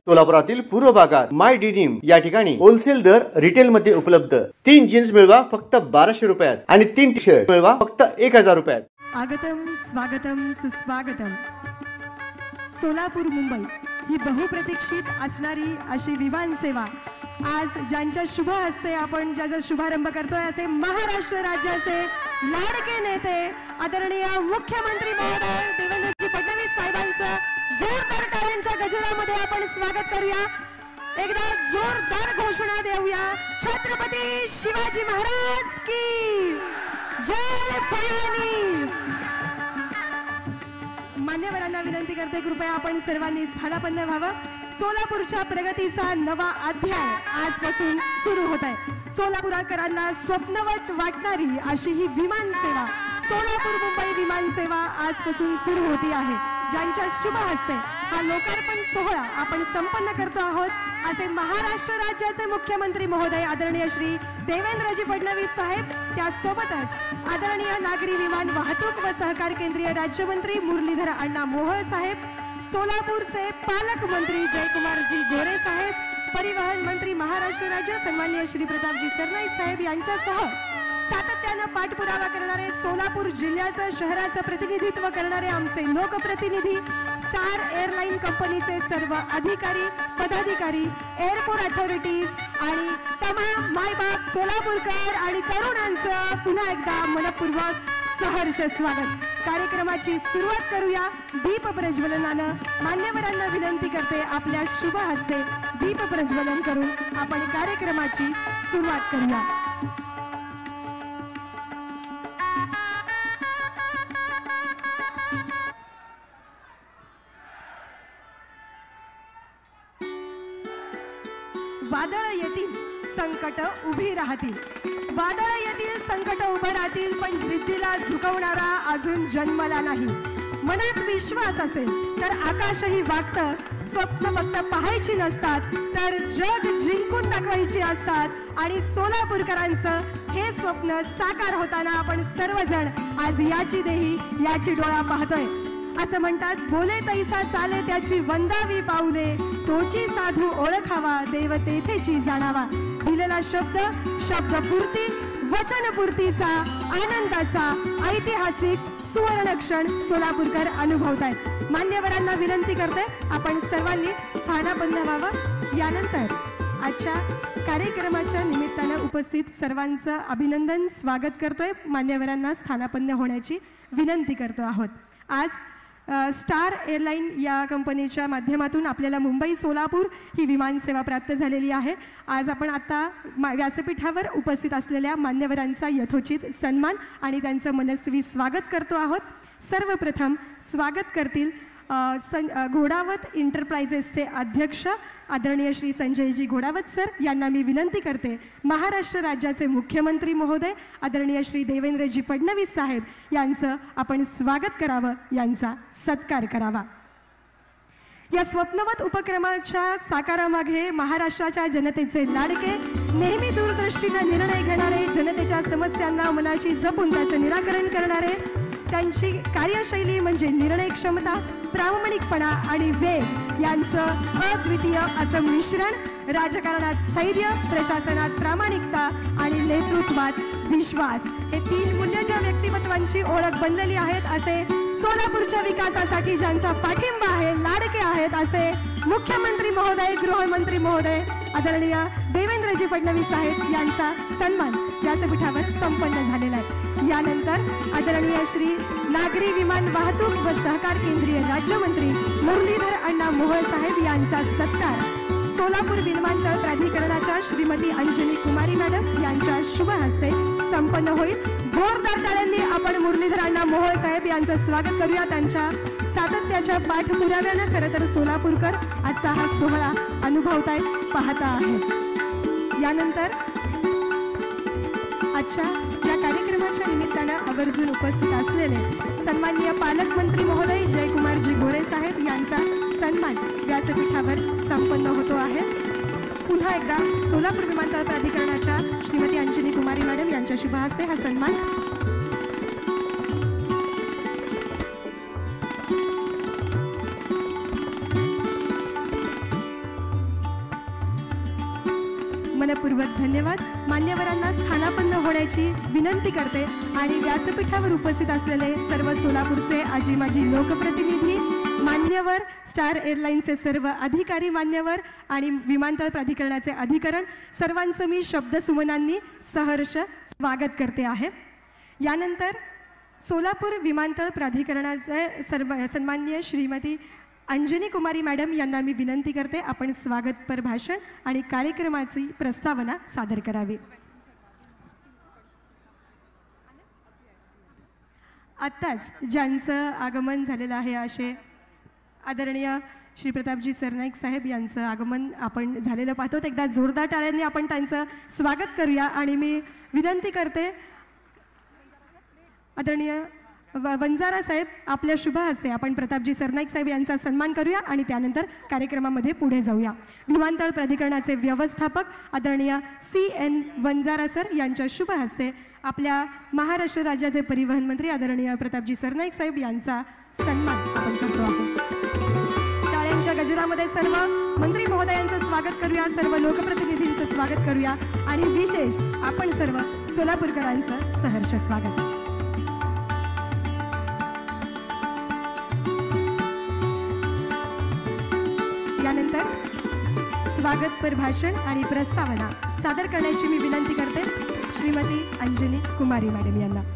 सोलापुरातील पूर्व भागात माय डिनिम या ठिकाणी होलसेल दर रिटेल मध्ये उपलब्ध। 3 जीन्स मिळवा फक्त 1200 रुपयात आणि 3 टी शर्ट मिळवा फक्त 1000 रुपयात। आगतम स्वागतम सुस्वागतम। सोलापूर मुंबई ही बहुप्रतीक्षित असणारी अशी विमान सेवा आज ज्यांच्या शुभ हस्ते आपण ज्याचा शुभारंभ करतोय असे महाराष्ट्र राज्याचे लाडके नेते आदरणीय मुख्यमंत्री महोदय देवेंद्रजी फडणवीस साहेबांचं जोरदार टाळ्यांच्या गजरामध्ये आपण स्वागत करूया। एकदा जोरदार घोषणा देऊया। छत्रपती शिवाजी महाराज की जय भवानी। मान्यवरांना विनंती करते कृपया आपण सर्वांनी स्थानापन्न व्हावं। सोलापूरच्या प्रगतीचा नवा अध्याय आजपासून सुरू होत आहे। सोलापूरकरांना स्वप्नवत वाटणारी अशी ही विमान सेवा सोलापूर मुंबई विमान सेवा आजपासून सुरू होती आहे। ज्यांच्या शुभ हस्ते हा लोकार्पण सोहळा आपण संपन्न करतो आहोत असे महाराष्ट्र राज्याचे मुख्यमंत्री महोदय आदरणीय श्री देवेंद्रजी फडणवीस साहेब, त्यासोबतच आदरणीय नागरी विमान वाहतूक व सहकार केंद्रीय राज्यमंत्री मुरलीधर अण्णा मोहोळ साहेब, सोलापूरचे पालकमंत्री जयकुमारजी गोरे साहेब, परिवहन मंत्री महाराष्ट्र राज्य सन्माननीय श्री प्रतापजी सरनाईक साहेब यांच्यासह सातत्याने पाठपुरावा करणारे सोलापूर जिल्ह्याचं शहराचं प्रतिनिधित्व करणारे आमचे लोकप्रतिनिधी, स्टार एअरलाइन कंपनीचे सर्व अधिकारी पदाधिकारी, एअरपोर्ट अथॉरिटीज आणि तमाम मायबाप सोलापूरकर आणि तरुणांचं पुन्हा एकदा मनपूर्वक सहर्ष स्वागत। कार्यक्रमाची सुरुवात करूया दीप प्रज्वलनानं। मान्यवरांना विनंती करते आपल्या शुभ हस्ते दीप प्रज्वलन करून आपण कार्यक्रमाची सुरुवात करूया। वादळ येतील संकट उभी राहतील, वादळ येतील संकट उभं राहतील, पण जिद्दीला झुकवणारा अजून जन्मला नाही। मनात विश्वास असेल तर आकाशही वागतं। स्वप्न फक्त पाहायची नसतात तर जग जिंकून दाखवायची असतात आणि सोलापूरकरांचं हे स्वप्न साकार होताना आपण सर्वजण आज याची देही याची डोळा पाहतोय। असं म्हणतात बोले तैसा चाले त्याची वंदावी पाऊले, तोची साधू ओळखावा देव तेथेची जाणावा। दिलेला शब्द शब्दपूर्ती वचनपूर्तीचा आनंदाचा ऐतिहासिक सुवर्ण क्षण सोलापूरकर अनुभवतायत। मान्यवरांना विनंती करते आपण सर्वांनी स्थानापन्न व्हावं। यानंतर आजच्या कार्यक्रमाच्या निमित्तानं उपस्थित सर्वांचं अभिनंदन स्वागत करतोय। मान्यवरांना स्थानापन्न होण्याची विनंती करतो आहोत। आज स्टार एअरलाइन या कंपनीच्या माध्यमातून आपल्याला मुंबई सोलापूर ही विमान सेवा प्राप्त झालेली आहे। आज आपण आता व्यासपीठावर उपस्थित असलेल्या मान्यवरांचा यथोचित सन्मान आणि त्यांचं मनस्वी स्वागत करतो आहोत। सर्वप्रथम स्वागत करतील घोडावत एंटरप्राइजेसचे अध्यक्ष आदरणीय श्री संजयजी घोडावत सर यांना मी विनंती करते महाराष्ट्र राज्याचे मुख्यमंत्री महोदय आदरणीय श्री देवेंद्रजी फडणवीस साहेब यांचं आपण स्वागत करावं, यांचा सत्कार करावा। या स्वप्नवत उपक्रमाच्या साकारामागे महाराष्ट्राच्या जनतेचे लाडके, नेहमी दूरदृष्टीने निर्णय घेणारे, जनतेच्या समस्यांना मनाशी जपून त्याचं निराकरण करणारे, त्यांची कार्यशैली म्हणजे निर्णय क्षमता, प्रामाणिकपणा आणि वेग यांचं अद्वितीय असं मिश्रण। राजकारणात स्थैर्य, प्रशासनात प्रामाणिकता आणि नेतृत्वात विश्वास हे 3 मूल्य ज्या व्यक्तिमत्वांची ओळख बनलेली आहेत असे सोलापूरच्या विकासासाठी ज्यांचा पाठिंबा आहे, लाडके आहेत असे मुख्यमंत्री महोदय, गृहमंत्री महोदय आदरणीय देवेंद्रजी फडणवीस साहेब यांचा सन्मान व्यासपीठावर संपन्न झालेला आहे। यानंतर आदरणीय श्री नागरी विमान वाहतूक व सहकार केंद्रीय राज्यमंत्री मुरलीधर अण्णा मोहोळ साहेब यांचा सत्कार सोलापूर विमानतळ प्राधिकरणाच्या श्रीमती अंजनी कुमारी मॅडम यांच्या शुभ हस्ते संपन्न होईल। जोरदार टाळ्यांनी आपण मुरलीधर अण्णा मोहोळ साहेब यांचं स्वागत करूया। त्यांच्या सातत्याच्या पाठपुराव्यानं खरं तर सोलापूरकर आजचा हा सोहळा अनुभवताय पाहता आहे। यानंतर आजच्या या कार्यक्रमाच्या निमित्तानं आवर्जून उपस्थित असलेले सन्माननीय पालकमंत्री महोदय जयकुमारजी गोरे साहेब यांचा सन्मान व्यासपीठावर संपन्न होतो आहे। पुन्हा एकदा सोलापूर विमानतळ प्राधिकरणाच्या श्रीमती अंजनी कुमारी मॅडम यांच्या शुभ हस्ते हा सन्मान मनपूर्वक धन्यवाद. मान्यवरांना स्थानापन्न होण्याची विनंती करते आणि व्यासपीठावर उपस्थित असलेले सर्व सोलापूरचे आजी माजी लोकप्रतिनिधी, मान्यवर, स्टार एअरलाईन्सचे सर्व अधिकारी मान्यवर आणि विमानतळ प्राधिकरणाचे अधिकरण, सर्वांचं मी शब्दसुमनांनी सहर्ष स्वागत करते आहे. यानंतर सोलापूर विमानतळ प्राधिकरणाचे सन्माननीय श्रीमती अंजनी कुमारी मॅडम यांना मी विनंती करते, आपण स्वागतपर भाषण आणि कार्यक्रमाची प्रस्तावना सादर करावी. आत्ताच ज्यांचं आगमन झालेलं आहे असे आदरणीय श्री प्रतापजी सरनाईक साहेब यांचं आगमन आपण झालेलं पाहतो. एकदा जोरदार टाळ्यांनी आपण त्यांचं स्वागत करूया आणि मी विनंती करते आदरणीय वंजारा साहेब, आपल्या शुभ हस्ते आपण प्रतापजी सरनाईक साहेब यांचा सन्मान करूया आणि त्यानंतर कार्यक्रमामध्ये पुढे जाऊया. विमानतळ प्राधिकरणाचे व्यवस्थापक आदरणीय CN वंजारा सर यांच्या शुभ हस्ते आपल्या महाराष्ट्र राज्याचे परिवहन मंत्री आदरणीय प्रतापजी सरनाईक साहेब यांचा सन्मान आपण करतो आहोत. टाळ्यांच्या गजरामध्ये सर्व मंत्री महोदयांचं स्वागत करूया, सर्व लोकप्रतिनिधींचं स्वागत करूया आणि विशेष आपण सर्व सोलापूरकरांचं सहर्ष स्वागत. यानंतर स्वागतपर भाषण आणि प्रस्तावना सादर करण्याची मी विनंती करते श्रीमती अंजनी कुमारी मॅडम यांना.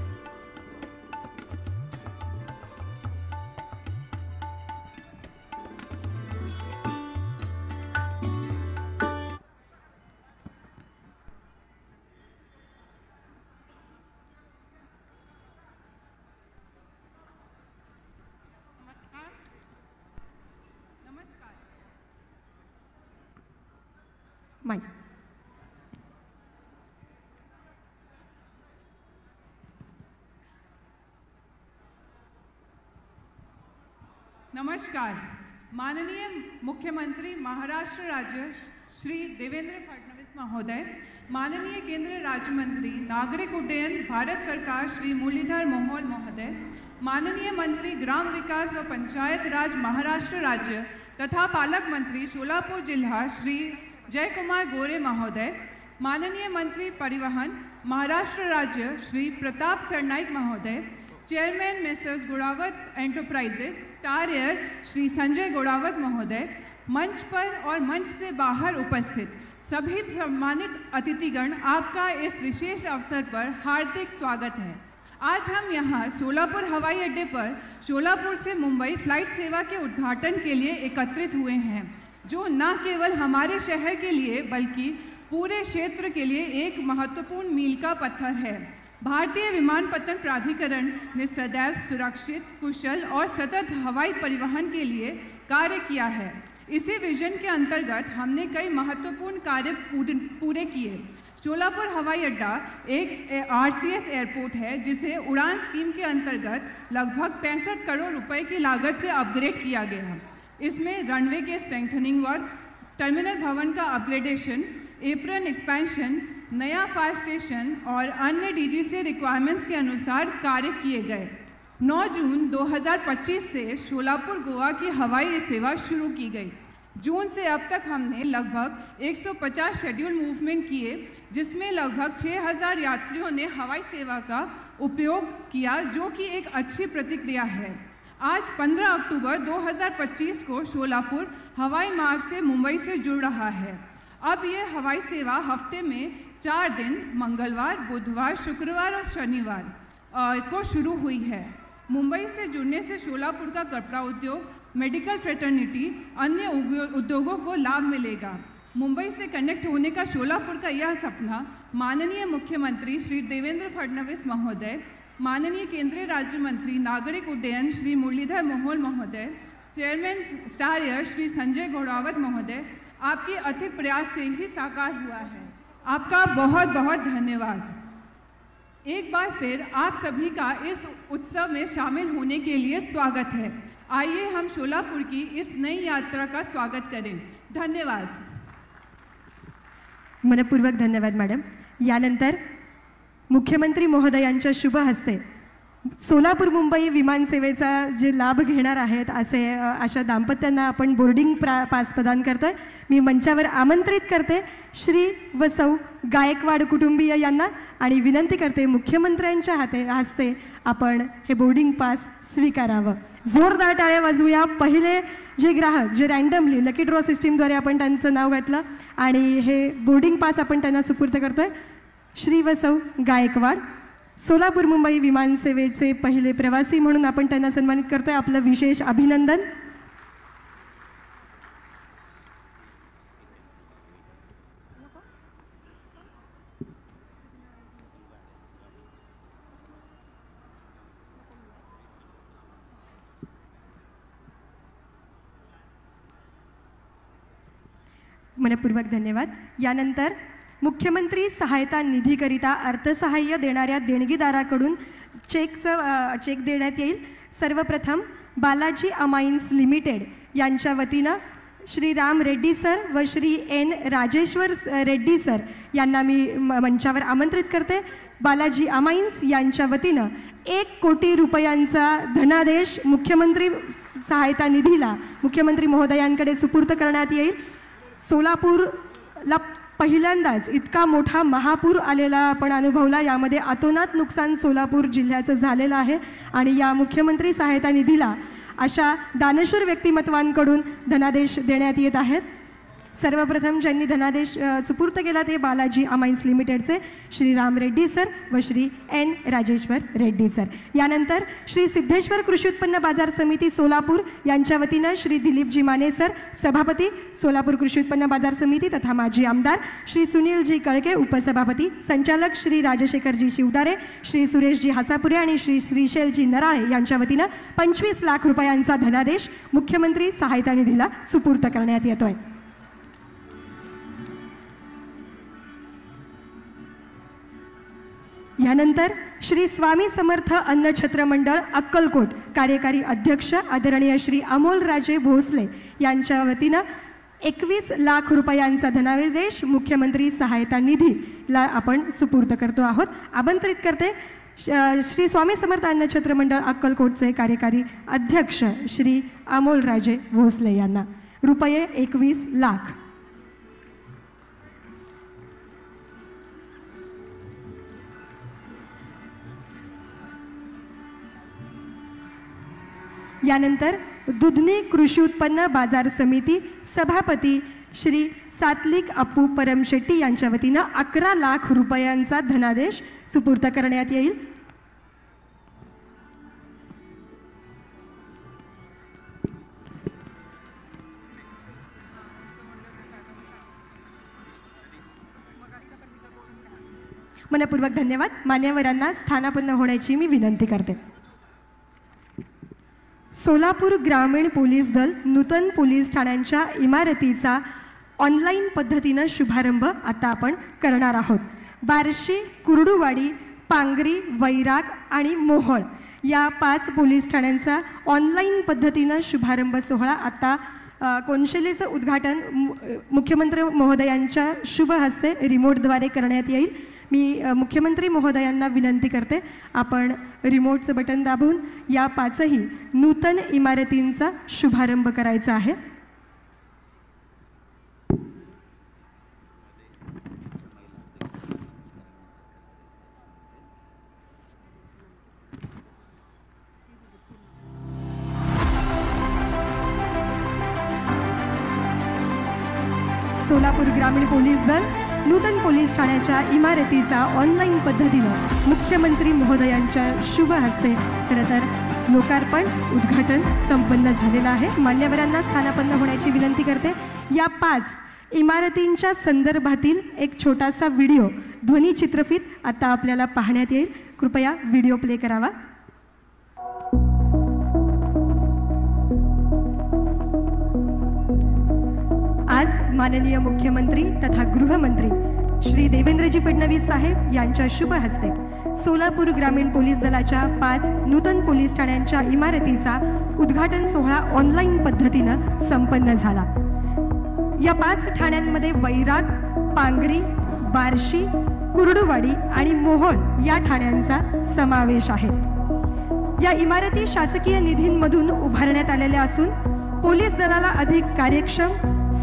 माई नमस्कार. माननीय मुख्यमंत्री महाराष्ट्र राज्य श्री देवेंद्र फडणवीस महोदय, माननीय केंद्रीय राज्य मंत्री नागरिक उड्डयन भारत सरकार श्री मुरलीधर मोहोल महोदय, माननीय मंत्री ग्राम विकास व पंचायत राज महाराष्ट्र राज्य तथा पालक मंत्री सोलापुर जिला श्री जयकुमार गोरे महोदय, माननीय मंत्री परिवहन महाराष्ट्र राज्य श्री प्रताप सरनाईक महोदय, chairman messrs Godawat enterprises star air Shri Sanjay Godawat महोदय, मंच पर और मंच से बाहर उपस्थित सभी सम्मानित अतिथिगण, आपका इस विशेष अवसर पर हार्दिक स्वागत है. आज हम यहाँ सोलापुर हवाई अड्डे पर सोलापुर से मुंबई फ्लाइट सेवा के उद्घाटन के लिए एकत्रित हुए हैं, जो न केवल हमारे शहर के लिए बल्कि पूरे क्षेत्र के लिए एक महत्वपूर्ण मील का पत्थर है. भारतीय विमानपत्तन प्राधिकरण ने सदैव सुरक्षित, कुशल और सतत हवाई परिवहन के लिए कार्य किया है. इसी विजन के अंतर्गत हमने कई महत्वपूर्ण कार्य पूरे किए. सोलापुर हवाई अड्डा एक RCS एयरपोर्ट है, जिसे उड़ान स्कीम के अंतर्गत लगभग 65 करोड़ रुपए की लागत से अपग्रेड किया गया. इसमें रनवे के स्ट्रेंथनिंग वर्क, टर्मिनल भवन का अपग्रेडेशन, एप्रन एक्सपेंशन, नया फायर स्टेशन और अन्य DGCA रिक्वायरमेंट्स के अनुसार कार्य किए गए. 9 जून 2025 से सोलापुर गोवा की हवाई सेवा शुरू की गई. जून से अब तक हमने लगभग 150 शेड्यूल मूवमेंट किए, जिसमें लगभग 6000 यात्रियों ने हवाई सेवा का उपयोग किया, जो कि एक अच्छी प्रतिक्रिया है. आज 15 अक्टूबर 2025 को सोलापुर हवाई मार्ग से मुंबई से जुड़ रहा है. अब ये हवाई सेवा हफ्ते में 4 दिन मंगलवार, बुधवार, शुक्रवार और शनिवार को शुरू हुई है. मुंबई से जुड़ने से सोलापुर का कपड़ा उद्योग, मेडिकल फ्रेटर्निटी, अन्य उद्योगों को लाभ मिलेगा. मुंबई से कनेक्ट होने का सोलापुर का यह सपना माननीय मुख्यमंत्री श्री देवेंद्र फडणवीस महोदय, माननीय केंद्रीय राज्य मंत्री नागरिक उड्डयन श्री मुरलीधर मोहोल महोदय, chairman star air Shri Sanjay Godawat महोदय, आपके अथक प्रयास से ही साकार हुआ है. आपका बहुत बहुत धन्यवाद. एक बार फिर आप सभी का इस उत्सव में शामिल होने के लिए स्वागत है. आइए हम सोलापुर की इस नई यात्रा का स्वागत करें. धन्यवाद. मनपूर्वक धन्यवाद मॅडम. यानंतर मुख्यमंत्री महोदयांच्या शुभ हस्ते सोलापूर मुंबई विमानसेवेचा जे लाभ घेणार आहेत अशा दाम्पत्यांना आपण बोर्डिंग पास प्रदान करतोय। मी मंचावर आमंत्रित करते श्री व सौ गायकवाड कुटुंबीय यांना आणि विनंती करते मुख्यमंत्र्यांच्या हस्ते आपण हे बोर्डिंग पास स्वीकारावं। जोरदार टाळ्या वाजवूया। पहिले जे ग्राहक जे रँडमली लकी ड्रॉ सिस्टीमद्वारे आपण त्यांचं नाव घातलं आणि हे बोर्डिंग पास आपण त्यांना सुपूर्द करतोय। श्री व सौ गायकवाड, सोलापूर मुंबई विमानसेवेचे पहिले प्रवासी म्हणून आपण त्यांना सन्मानित करतोय। आपलं विशेष अभिनंदन। मनपूर्वक धन्यवाद। यानंतर मुख्यमंत्री सहायता निधीकरिता अर्थसहाय्य देणाऱ्या देणगीदाराकडून चेक देण्यात येईल। सर्वप्रथम बालाजी अमाइन्स लिमिटेड यांच्या वतीनं श्री राम रेड्डी सर व श्री एन राजेश्वर रेड्डी सर यांना मी मंचावर आमंत्रित करते। बालाजी अमाइन्स यांच्या वतीनं 1 कोटी रुपयांचा धनादेश मुख्यमंत्री सहायता निधीला मुख्यमंत्री महोदयांकडे सुपूर्द करण्यात येईल। सोलापूरला पहिल्यांदाच इतका मोठा महापूर आलेला आपण अनुभवला। यामध्ये अतोनात नुकसान सोलापूर जिल्ह्याचं झालेलं आहे आणि या मुख्यमंत्री सहायता निधीला अशा दानशूर व्यक्तिमत्वांकडून धनादेश देण्यात येत आहेत। सर्वप्रथम ज्यांनी धनादेश सुपूर्द केला ते बालाजी अमाइन्स लिमिटेडचे श्री राम रेड्डी सर व श्री एन राजेश्वर रेड्डी सर। यानंतर श्री सिद्धेश्वर कृषी उत्पन्न बाजार समिती सोलापूर यांच्या वतीनं श्री दिलीपजी माने सर सभापती सोलापूर कृषी उत्पन्न बाजार समिती तथा माजी आमदार श्री सुनीलजी कळके उपसभापती, संचालक श्री राजशेखरजी शिवदारे, श्री सुरेशजी हासापुरे आणि श्री श्रीशैलजी नराळे यांच्या वतीनं 25 लाख रुपयांचा धनादेश मुख्यमंत्री सहायता निधीला सुपूर्द करण्यात येतोय। यानंतर श्री स्वामी समर्थ अन्नछत्र मंडळ अक्कलकोट कार्यकारी अध्यक्ष आदरणीय श्री अमोलराजे भोसले यांच्या वतीनं 21 लाख रुपयांचा धनादेश मुख्यमंत्री सहायता निधीला आपण सुपूर्द करतो आहोत। आमंत्रित करते श्री स्वामी समर्थ अन्नछत्र मंडळ अक्कलकोटचे कार्यकारी अध्यक्ष श्री अमोलराजे भोसले यांना रुपये 21 लाख। यानंतर दुधनी कृषी उत्पन्न बाजार समिती सभापती श्री सात्विक अप्पू परमशेट्टी यांच्या वतीनं 11 लाख रुपयांचा धनादेश सुपूर्द करण्यात येईल। मनपूर्वक धन्यवाद। मान्यवरांना स्थानापन्न होण्याची मी विनंती करते। सोलापूर ग्रामीण पोलीस दल नूतन पोलीस ठाण्यांच्या इमारतीचा ऑनलाईन पद्धतीनं शुभारंभ आता आपण करणार आहोत। बार्शी, कुर्डुवाडी, पांगरी, वैराग आणि मोहोळ या 5 पोलीस ठाण्यांचा ऑनलाईन पद्धतीनं शुभारंभ सोहळा आता कोनशिलेचं उद्घाटन मुख्यमंत्री महोदयांच्या शुभ हस्ते रिमोटद्वारे करण्यात येईल। मी मुख्यमंत्री महोदयांना विनंती करते आपण रिमोटचं बटन दाबून या 5ही नूतन इमारतींचा शुभारंभ करायचा आहे। सोलापूर ग्रामीण पोलीस दल नूतन पोलीस ठाण्याच्या इमारतीचा ऑनलाईन पद्धतीनं मुख्यमंत्री महोदयांच्या शुभ हस्ते खरं तर लोकार्पण उद्घाटन संपन्न झालेलं आहे। मान्यवरांना स्थानापन्न होण्याची विनंती करते। या 5 इमारतींच्या संदर्भातील एक छोटासा व्हिडिओ ध्वनी चित्रफित आता आपल्याला पाहण्यात येईल। कृपया व्हिडिओ प्ले करावा। आज माननीय मुख्यमंत्री तथा गृहमंत्री श्री देवेंद्रजी फडणवीस साहेब यांच्या शुभ हस्ते सोलापूर ग्रामीण पोलीस दलाच्या 5 नूतन पोलीस ठाण्यांच्या इमारतीचा उद्घाटन सोहळा ऑनलाईन पद्धतीनं संपन्न झाला। या 5 ठाण्यांमध्ये वैराग, पांगरी, बार्शी, कुर्डुवाडी आणि मोहोळ या ठाण्यांचा समावेश आहे। या इमारती शासकीय निधींमधून उभारण्यात आलेल्या असून पोलीस दलाला अधिक कार्यक्षम,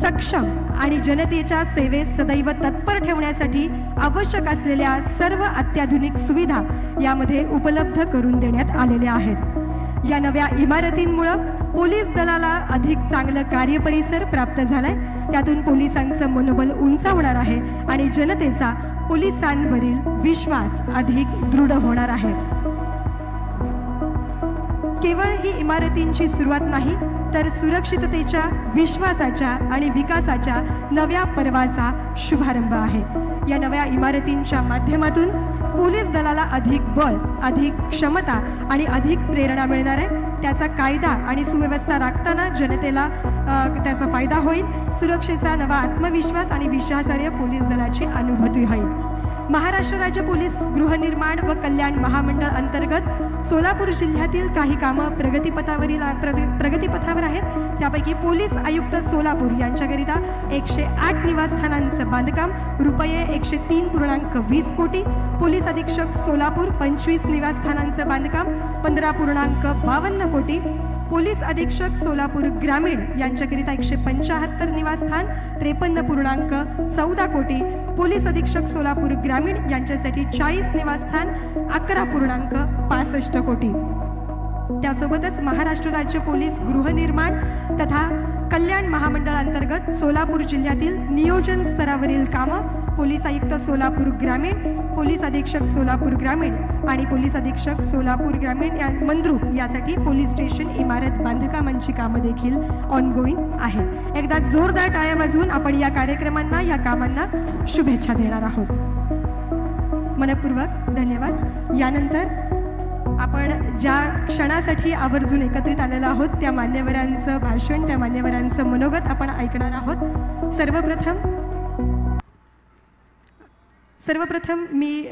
सक्षम आणि जनतेच्या सेवेत सदैव तत्पर ठेवण्यासाठी आवश्यक असलेल्या सर्व अत्याधुनिक सुविधा यामध्ये उपलब्ध करून देण्यात आलेल्या आहेत। या नव्या इमारतींमुळे पोलीस दलाला अधिक चांगलं कार्यपरिसर प्राप्त झालाय, त्यातून पोलिसांचं मनोबल उंचावणार आहे आणि जनतेचा पोलिसांवरील विश्वास अधिक दृढ होणार आहे। केवळ ही इमारतींची सुरुवात नाही, तर सुरक्षिततेच्या, विश्वासाच्या आणि विकासाच्या नव्या पर्वाचा शुभारंभ आहे। या नव्या इमारतींच्या माध्यमातून पोलीस दलाला अधिक बळ, अधिक क्षमता आणि अधिक प्रेरणा मिळणार आहे। त्याचा कायदा आणि सुव्यवस्था राखताना जनतेला त्याचा फायदा होईल। सुरक्षेचा नवा आत्मविश्वास आणि विश्वासार्ह पोलीस दलाची अनुभूती होईल। महाराष्ट्र राज्य पोलीस गृहनिर्माण व कल्याण महामंडळ अंतर्गत सोलापूर जिल्ह्यातील काही कामं प्रगतीपथावर आहेत। त्यापैकी पोलीस आयुक्त सोलापूर यांच्याकरिता 108 निवासस्थानांचं बांधकाम रुपये 103.20 कोटी, पोलीस अधीक्षक सोलापूर 25 निवासस्थानांचं बांधकाम 15.52 कोटी, पोलीस अधीक्षक सोलापूर ग्रामीण यांच्याकरिता 175 निवासस्थान 53.14 कोटी, पोलीस अधीक्षक सोलापूर ग्रामीण यांच्यासाठी 40 निवासस्थान 11.65 कोटी। त्यासोबतच महाराष्ट्र राज्य पोलीस गृहनिर्माण तथा कल्याण महामंडळ अंतर्गत सोलापूर जिल्ह्यातील नियोजन स्तरावरील कामं पोलीस आयुक्त सोलापूर ग्रामीण, पोलीस अधीक्षक सोलापूर ग्रामीण आणि पोलीस अधीक्षक सोलापूर ग्रामीण या मंद्रुप यासाठी पोलीस स्टेशन इमारत बांधकामांची कामं देखील ऑनगोईंग आहेत। एकदा जोरदार टाळ्या वाजवून आपण या कार्यक्रमांना, या कामांना शुभेच्छा देणार आहोत। मनपूर्वक धन्यवाद। यानंतर आपण ज्या क्षणासाठी आवर्जून एकत्रित आलेलो आहोत त्या मान्यवरांचं भाषण, त्या मान्यवरांचं मनोगत आपण ऐकणार आहोत। सर्वप्रथम मी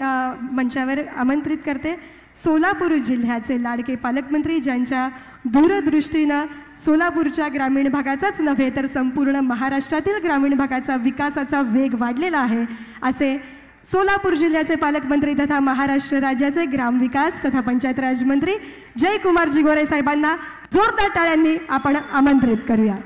मंचावर आमंत्रित करते सोलापूर जिल्ह्याचे लाडके पालकमंत्री, ज्यांच्या दूरदृष्टीनं सोलापूरच्या ग्रामीण भागाचाच नव्हे तर संपूर्ण महाराष्ट्रातील ग्रामीण भागाचा विकासाचा वेग वाढलेला आहे, असे सोलापूर जिल्ह्याचे पालकमंत्री तथा महाराष्ट्र राज्याचे ग्रामविकास तथा पंचायत राज मंत्री जयकुमारजी गोरे साहेबांना जोरदार टाळ्यांनी आपण आमंत्रित करूया।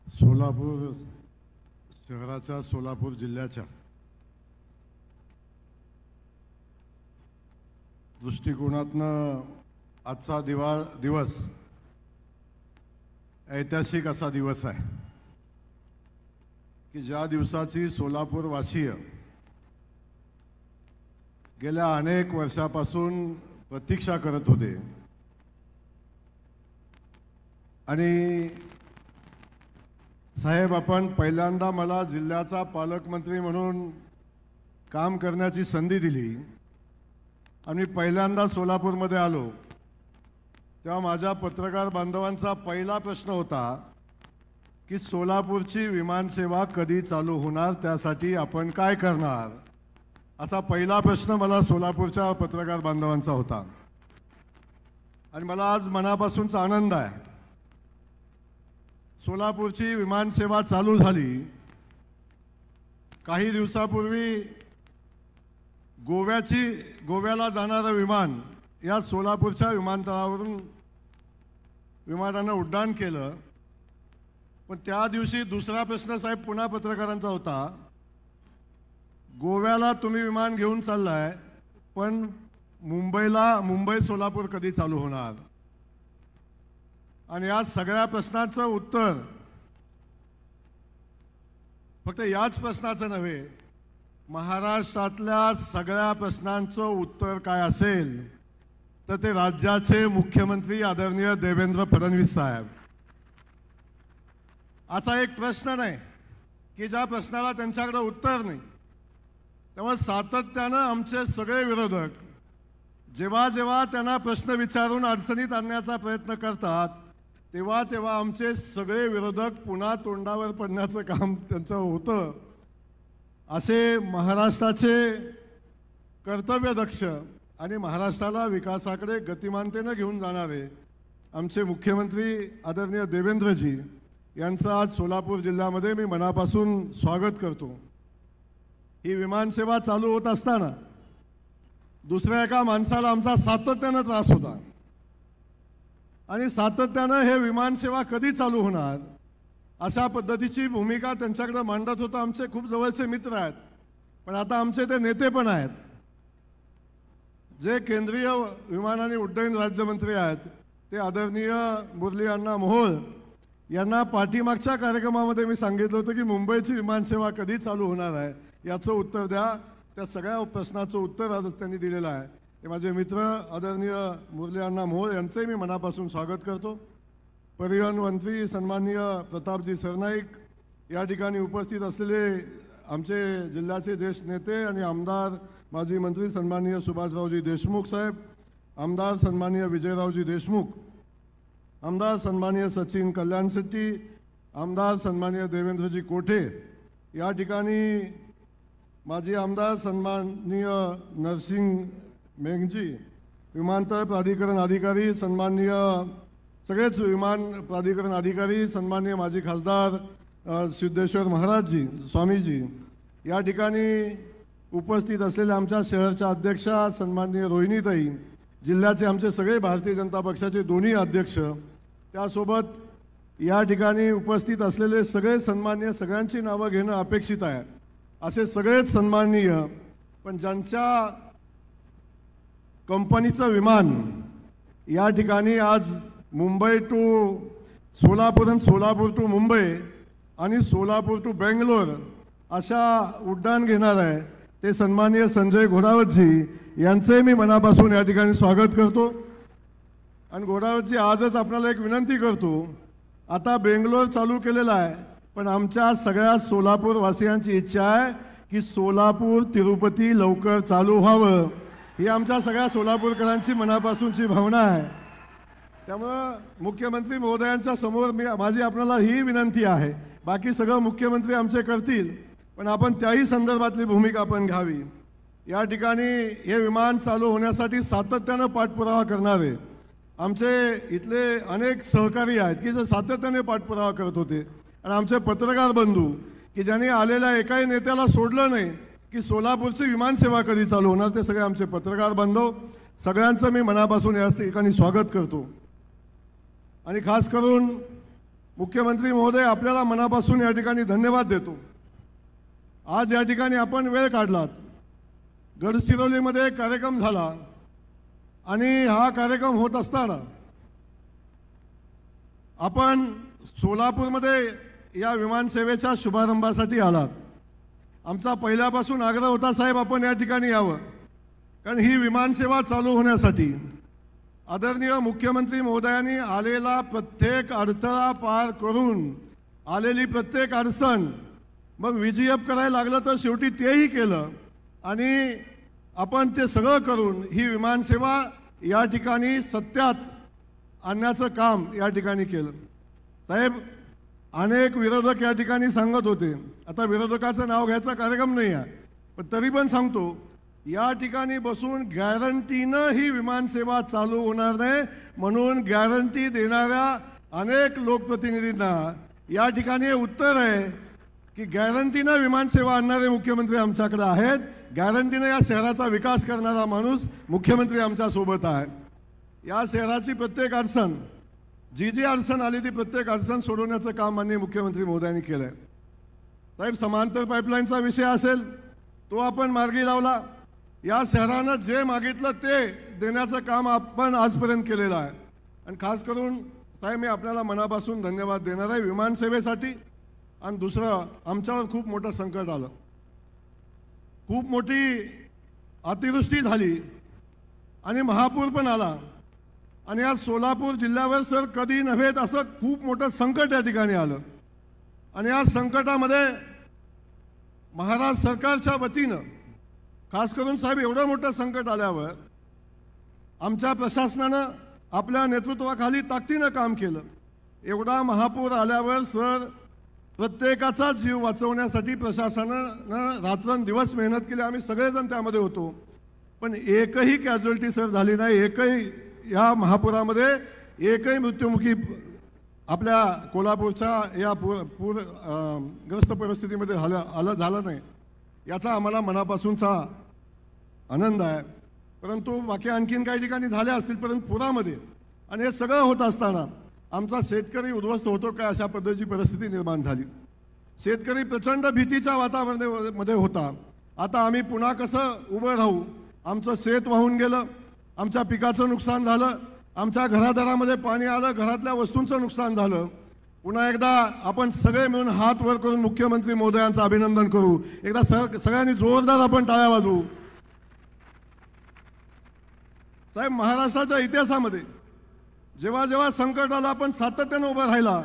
सोलापूर शहराच्या, सोलापूर जिल्ह्याच्या दृष्टिकोनातनं आजचा दिवस ऐतिहासिक असा दिवस आहे की ज्या दिवसाची सोलापूरवासीय गेल्या अनेक वर्षापासून प्रतीक्षा करत होते आणि साहेब, आपण पहिल्यांदा मला जिल्ह्याचा पालकमंत्री म्हणून काम करण्याची संधी दिली आणि पहिल्यांदा सोलापूरमध्ये आलो तेव्हा माझ्या पत्रकार बांधवांचा पहिला प्रश्न होता की सोलापूरची विमानसेवा कधी चालू होणार, त्यासाठी आपण काय करणार, असा पहिला प्रश्न मला सोलापूरच्या पत्रकार बांधवांचा होता। आणि मला आज मनापासूनचा आनंद आहे, सोलापूरची विमानसेवा चालू झाली। काही दिवसापूर्वी गोव्याला जाणारं विमान या सोलापूरच्या विमानतळावरून विमानानं उड्डाण केलं। पण त्या दिवशी दुसरा प्रश्न साहेब पुन्हा पत्रकारांचा होता, गोव्याला तुम्ही विमान घेऊन चाललाय, पण मुंबई सोलापूर कधी चालू होणार? आणि या सगळ्या प्रश्नाचं उत्तर, फक्त याच प्रश्नाचं नव्हे, महाराष्ट्रातल्या सगळ्या प्रश्नांचं उत्तर काय असेल तर ते राज्याचे मुख्यमंत्री आदरणीय देवेंद्र फडणवीस साहेब। असा एक प्रश्न नाही की ज्या प्रश्नाला त्यांच्याकडे उत्तर नाही। तेव्हा सातत्यानं आमचे सगळे विरोधक जेव्हा जेव्हा त्यांना प्रश्न विचारून अडचणीत आणण्याचा प्रयत्न करतात तेव्हा आमचे सगळे विरोधक पुन्हा तोंडावर पडण्याचं काम त्यांचं होतं। असे महाराष्ट्राचे कर्तव्यदक्ष आणि महाराष्ट्राला विकासाकडे गतिमानतेने घेऊन जाणारे आमचे मुख्यमंत्री आदरणीय देवेंद्रजी यांचं आज सोलापूर जिल्ह्यामध्ये मी मनापासून स्वागत करतो। ही विमानसेवा चालू होत असताना दुसऱ्या एका माणसाला आमचा सातत्यानं त्रास होता आणि सातत्यानं हे विमानसेवा कधी चालू होणार अशा पद्धतीची भूमिका त्यांच्याकडे मांडत होता। आमचे खूप जवळचे मित्र आहेत, पण आता आमचे ते नेते पण आहेत। जे केंद्रीय विमान आणि उड्डयन राज्यमंत्री आहेत ते आदरणीय मुरली अण्णा मोहोळ यांना पाठीमागच्या कार्यक्रमामध्ये मी सांगितलं होतं की मुंबईची विमानसेवा कधी चालू होणार आहे याचं उत्तर द्या। त्या सगळ्या प्रश्नाचं उत्तर आज त्यांनी दिलेलं आहे। ते माझे मित्र आदरणीय मुरली अण्णा मोहोळ यांचे मी मनापासून स्वागत करतो। परिवहन मंत्री सन्माननीय प्रतापजी सरनाईक, या ठिकाणी उपस्थित असलेले आमचे जिल्ह्याचे ज्येष्ठ नेते आणि आमदार माजी मंत्री सन्माननीय सुभाषरावजी देशमुख साहेब, आमदार सन्माननीय विजयरावजी देशमुख, आमदार सन्माननीय सचिन कल्याणशेट्टी, आमदार सन्माननीय देवेंद्रजी कोठे, या ठिकाणी माजी आमदार सन्माननीय नरसिंग मेघजी, विमानतळ प्राधिकरण अधिकारी सन्माननीय सगळेच विमान प्राधिकरण अधिकारी, सन्माननीय माजी खासदार सिद्धेश्वर महाराजजी स्वामीजी, या ठिकाणी उपस्थित असलेल्या आमच्या शहरच्या अध्यक्षा सन्माननीय रोहिणीताई, जिल्ह्याचे आमचे सगळे भारतीय जनता पक्षाचे दोन्ही अध्यक्ष, त्यासोबत या ठिकाणी उपस्थित असलेले सगळे सन्माननीय, सगळ्यांची नावं घेणं अपेक्षित आहे, असे सगळेच सन्माननीय, पण ज्यांच्या कंपनीचं विमान या ठिकाणी आज मुंबई टू सोलापूर आणि सोलापूर टू मुंबई आणि सोलापूर टू बेंगलोर अशा उड्डाण घेणार आहे ते सन्माननीय संजय घोडावतजी यांचे मी मनापासून या ठिकाणी स्वागत करतो। आणि घोडावतजी, आजच आपल्याला एक विनंती करतो, आता बेंगलोर चालू केलेला आहे, पण आमच्या सगळ्या सोलापूर वासियांची इच्छा आहे की सोलापूर तिरुपती लवकर चालू व्हावं, ही आमच्या सगळ्या सोलापूरकरांची मनापासूनची भावना आहे। त्यामुळं मुख्यमंत्री महोदयांच्या समोर माझी आपल्याला ही विनंती आहे, बाकी सगळं मुख्यमंत्री आमचे करतील, पण आपण त्याही संदर्भातली भूमिका आपण घ्यावी। या ठिकाणी हे विमान चालू होण्यासाठी सातत्यानं पाठपुरावा करणारे आमचे इथले अनेक सहकारी आहेत की जे सातत्याने पाठपुरावा करत होते, आणि आमचे पत्रकार बंधू की ज्यांनी आलेल्या एकाही नेत्याला सोडलं नाही की सोलापूरची विमानसेवा कधी चालू होणार, ते सगळे आमचे पत्रकार बांधव, सगळ्यांचं मी मनापासून या ठिकाणी स्वागत करतो। आणि खास करून मुख्यमंत्री महोदय, आपल्याला मनापासून या ठिकाणी धन्यवाद देतो। आज या ठिकाणी आपण वेळ काढलात, गडचिरोलीमध्ये कार्यक्रम झाला आणि हा कार्यक्रम होत असताना आपण सोलापूरमध्ये या विमानसेवेच्या शुभारंभासाठी आलात। आमचा पहिल्यापासून आग्रह होता, साहेब आपण या ठिकाणी यावं, कारण ही विमानसेवा चालू होण्यासाठी आदरणीय मुख्यमंत्री महोदयांनी आलेला प्रत्येक अडथळा पार करून आलेली प्रत्येक अडचण मग VGF करायला लागलं तर शेवटी तेही केलं, आणि आपण ते सगळं करून ही विमानसेवा या ठिकाणी सत्यात आणण्याचं काम या ठिकाणी केलं। साहेब, अनेक विरोधक या ठिकाणी सांगत होते, आता विरोधकाचं नाव घ्यायचा कार्यक्रम नाही आहे, पण तरी पण सांगतो, या ठिकाणी बसून गॅरंटीनं ही विमानसेवा चालू होणार नाही म्हणून गॅरंटी देणाऱ्या अनेक लोकप्रतिनिधींना या ठिकाणी हे उत्तर आहे की गॅरंटीनं विमानसेवा आणणारे मुख्यमंत्री आमच्याकडे आहेत, गॅरंटीनं या शहराचा विकास करणारा माणूस मुख्यमंत्री आमच्या सोबत आहे। या शहराची प्रत्येक अडचण, जी अडचण आली ती प्रत्येक अडचण सोडवण्याचं काम माननीय मुख्यमंत्री महोदयांनी केलं आहे। साहेब, समांतर पाईपलाईनचा विषय असेल तो आपण मार्गी लावला, या शहरानं जे मागितलं ते देण्याचं काम आपण आजपर्यंत केलेलं आहे। आणि खास करून साहेब, मी आपल्याला मनापासून धन्यवाद देणार आहे विमानसेवेसाठी। आणि दुसरं, आमच्यावर खूप मोठं संकट आलं, खूप मोठी अतिवृष्टी झाली आणि महापूर पण आला, आणि आज सोलापूर जिल्ह्यावर सर कधी नव्हेत असं खूप मोठं संकट या ठिकाणी आलं। आणि या संकटामध्ये महाराष्ट्र सरकारच्या वतीनं खास करून साहेब, एवढं मोठं संकट आल्यावर आमच्या प्रशासनानं आपल्या नेतृत्वाखाली ताकदीनं काम केलं। एवढा महापूर आल्यावर सर प्रत्येकाचा जीव वाचवण्यासाठी प्रशासनानं रात्रंदिवस मेहनत केली, आम्ही सगळेजण त्यामध्ये होतो, पण एकही कॅज्युअल्टी सर झाली नाही, एकही या महापुरामध्ये एकही मृत्युमुखी आपल्या कोल्हापूरच्या या पूरग्रस्त परिस्थितीमध्ये झालं नाही, याचा आम्हाला मनापासूनचा आनंद आहे. परंतु बाकी आणखीन काही ठिकाणी झाल्या असतील, परंतु पुरामध्ये आणि हे सगळं होत असताना आमचा शेतकरी उद्ध्वस्त होतो काय अशा पद्धतीची परिस्थिती निर्माण झाली. शेतकरी प्रचंड भीतीच्या वातावरणामध्ये होता. आता आम्ही पुन्हा कसं उभं राहू? आमचं शेत वाहून गेलं, आमच्या पिकाचं नुकसान झालं, आमच्या घरादारामध्ये पाणी आलं, घरातल्या वस्तूंचं नुकसान झालं. पुन्हा एकदा आपण सगळे मिळून हात वर करून मुख्यमंत्री महोदयांचं अभिनंदन करू. एकदा सगळ्यांनी जोरदार आपण टाळ्या वाजवू. साहेब, महाराष्ट्राच्या इतिहासामध्ये जेव्हा जेव्हा संकट आलं आपण सातत्यानं उभं राहिला,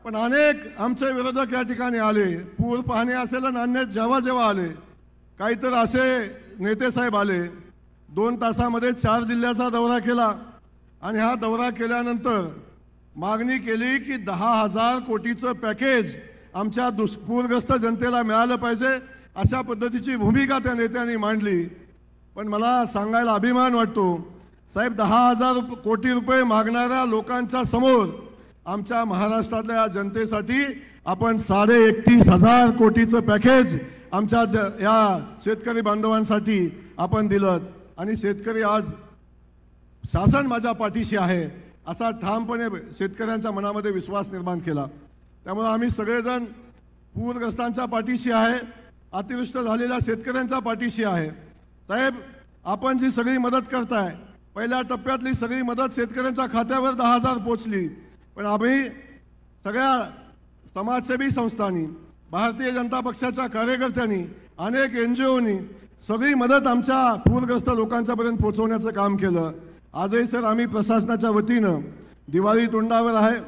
पण अनेक आमचे विरोधक या ठिकाणी आले, पूर पाहणे असेल आणि अन्य जेव्हा जेव्हा आले, काहीतर असे नेते साहेब आले, 2 तासामध्ये 4 जिल्ह्याचा दौरा केला आणि हा दौरा केल्यानंतर मागणी केली की 10,000 कोटीचं पॅकेज आमच्या पूरग्रस्त जनतेला मिळालं पाहिजे, अशा पद्धतीची भूमिका त्या नेत्यांनी मांडली. पण मला सांगायला अभिमान वाटतो साहेब, 10,000 कोटी रुपये मागणाऱ्या लोकांच्या समोर आमच्या महाराष्ट्रातल्या जनतेसाठी आपण 31,500 कोटीचं पॅकेज आमच्या या शेतकरी बांधवांसाठी आपण दिलं. आणि शेतकरी आज शासन माझ्या पाठीशी आहे असा ठामपणे शेतकऱ्यांच्या मनामध्ये विश्वास निर्माण केला. त्यामुळे आम्ही सगळेजण पूरग्रस्तांच्या पाठीशी आहे, अतिवृष्टी झालेल्या शेतकऱ्यांच्या पाठीशी आहे. साहेब, आपण जी सगळी मदत करताय, पहिल्या टप्प्यातली सगळी मदत शेतकऱ्यांच्या खात्यावर 10,000 पोचली, पण आम्ही सगळ्या समाजसेवी संस्थांनी, भारतीय जनता पक्षाच्या कार्यकर्त्यांनी, अनेक NGOनी सगळी मदत आमच्या पूरग्रस्त लोकांच्यापर्यंत पोहोचवण्याचं काम केलं. आजही सर आम्ही प्रशासनाच्या वतीनं दिवाळी तोंडावर आहे.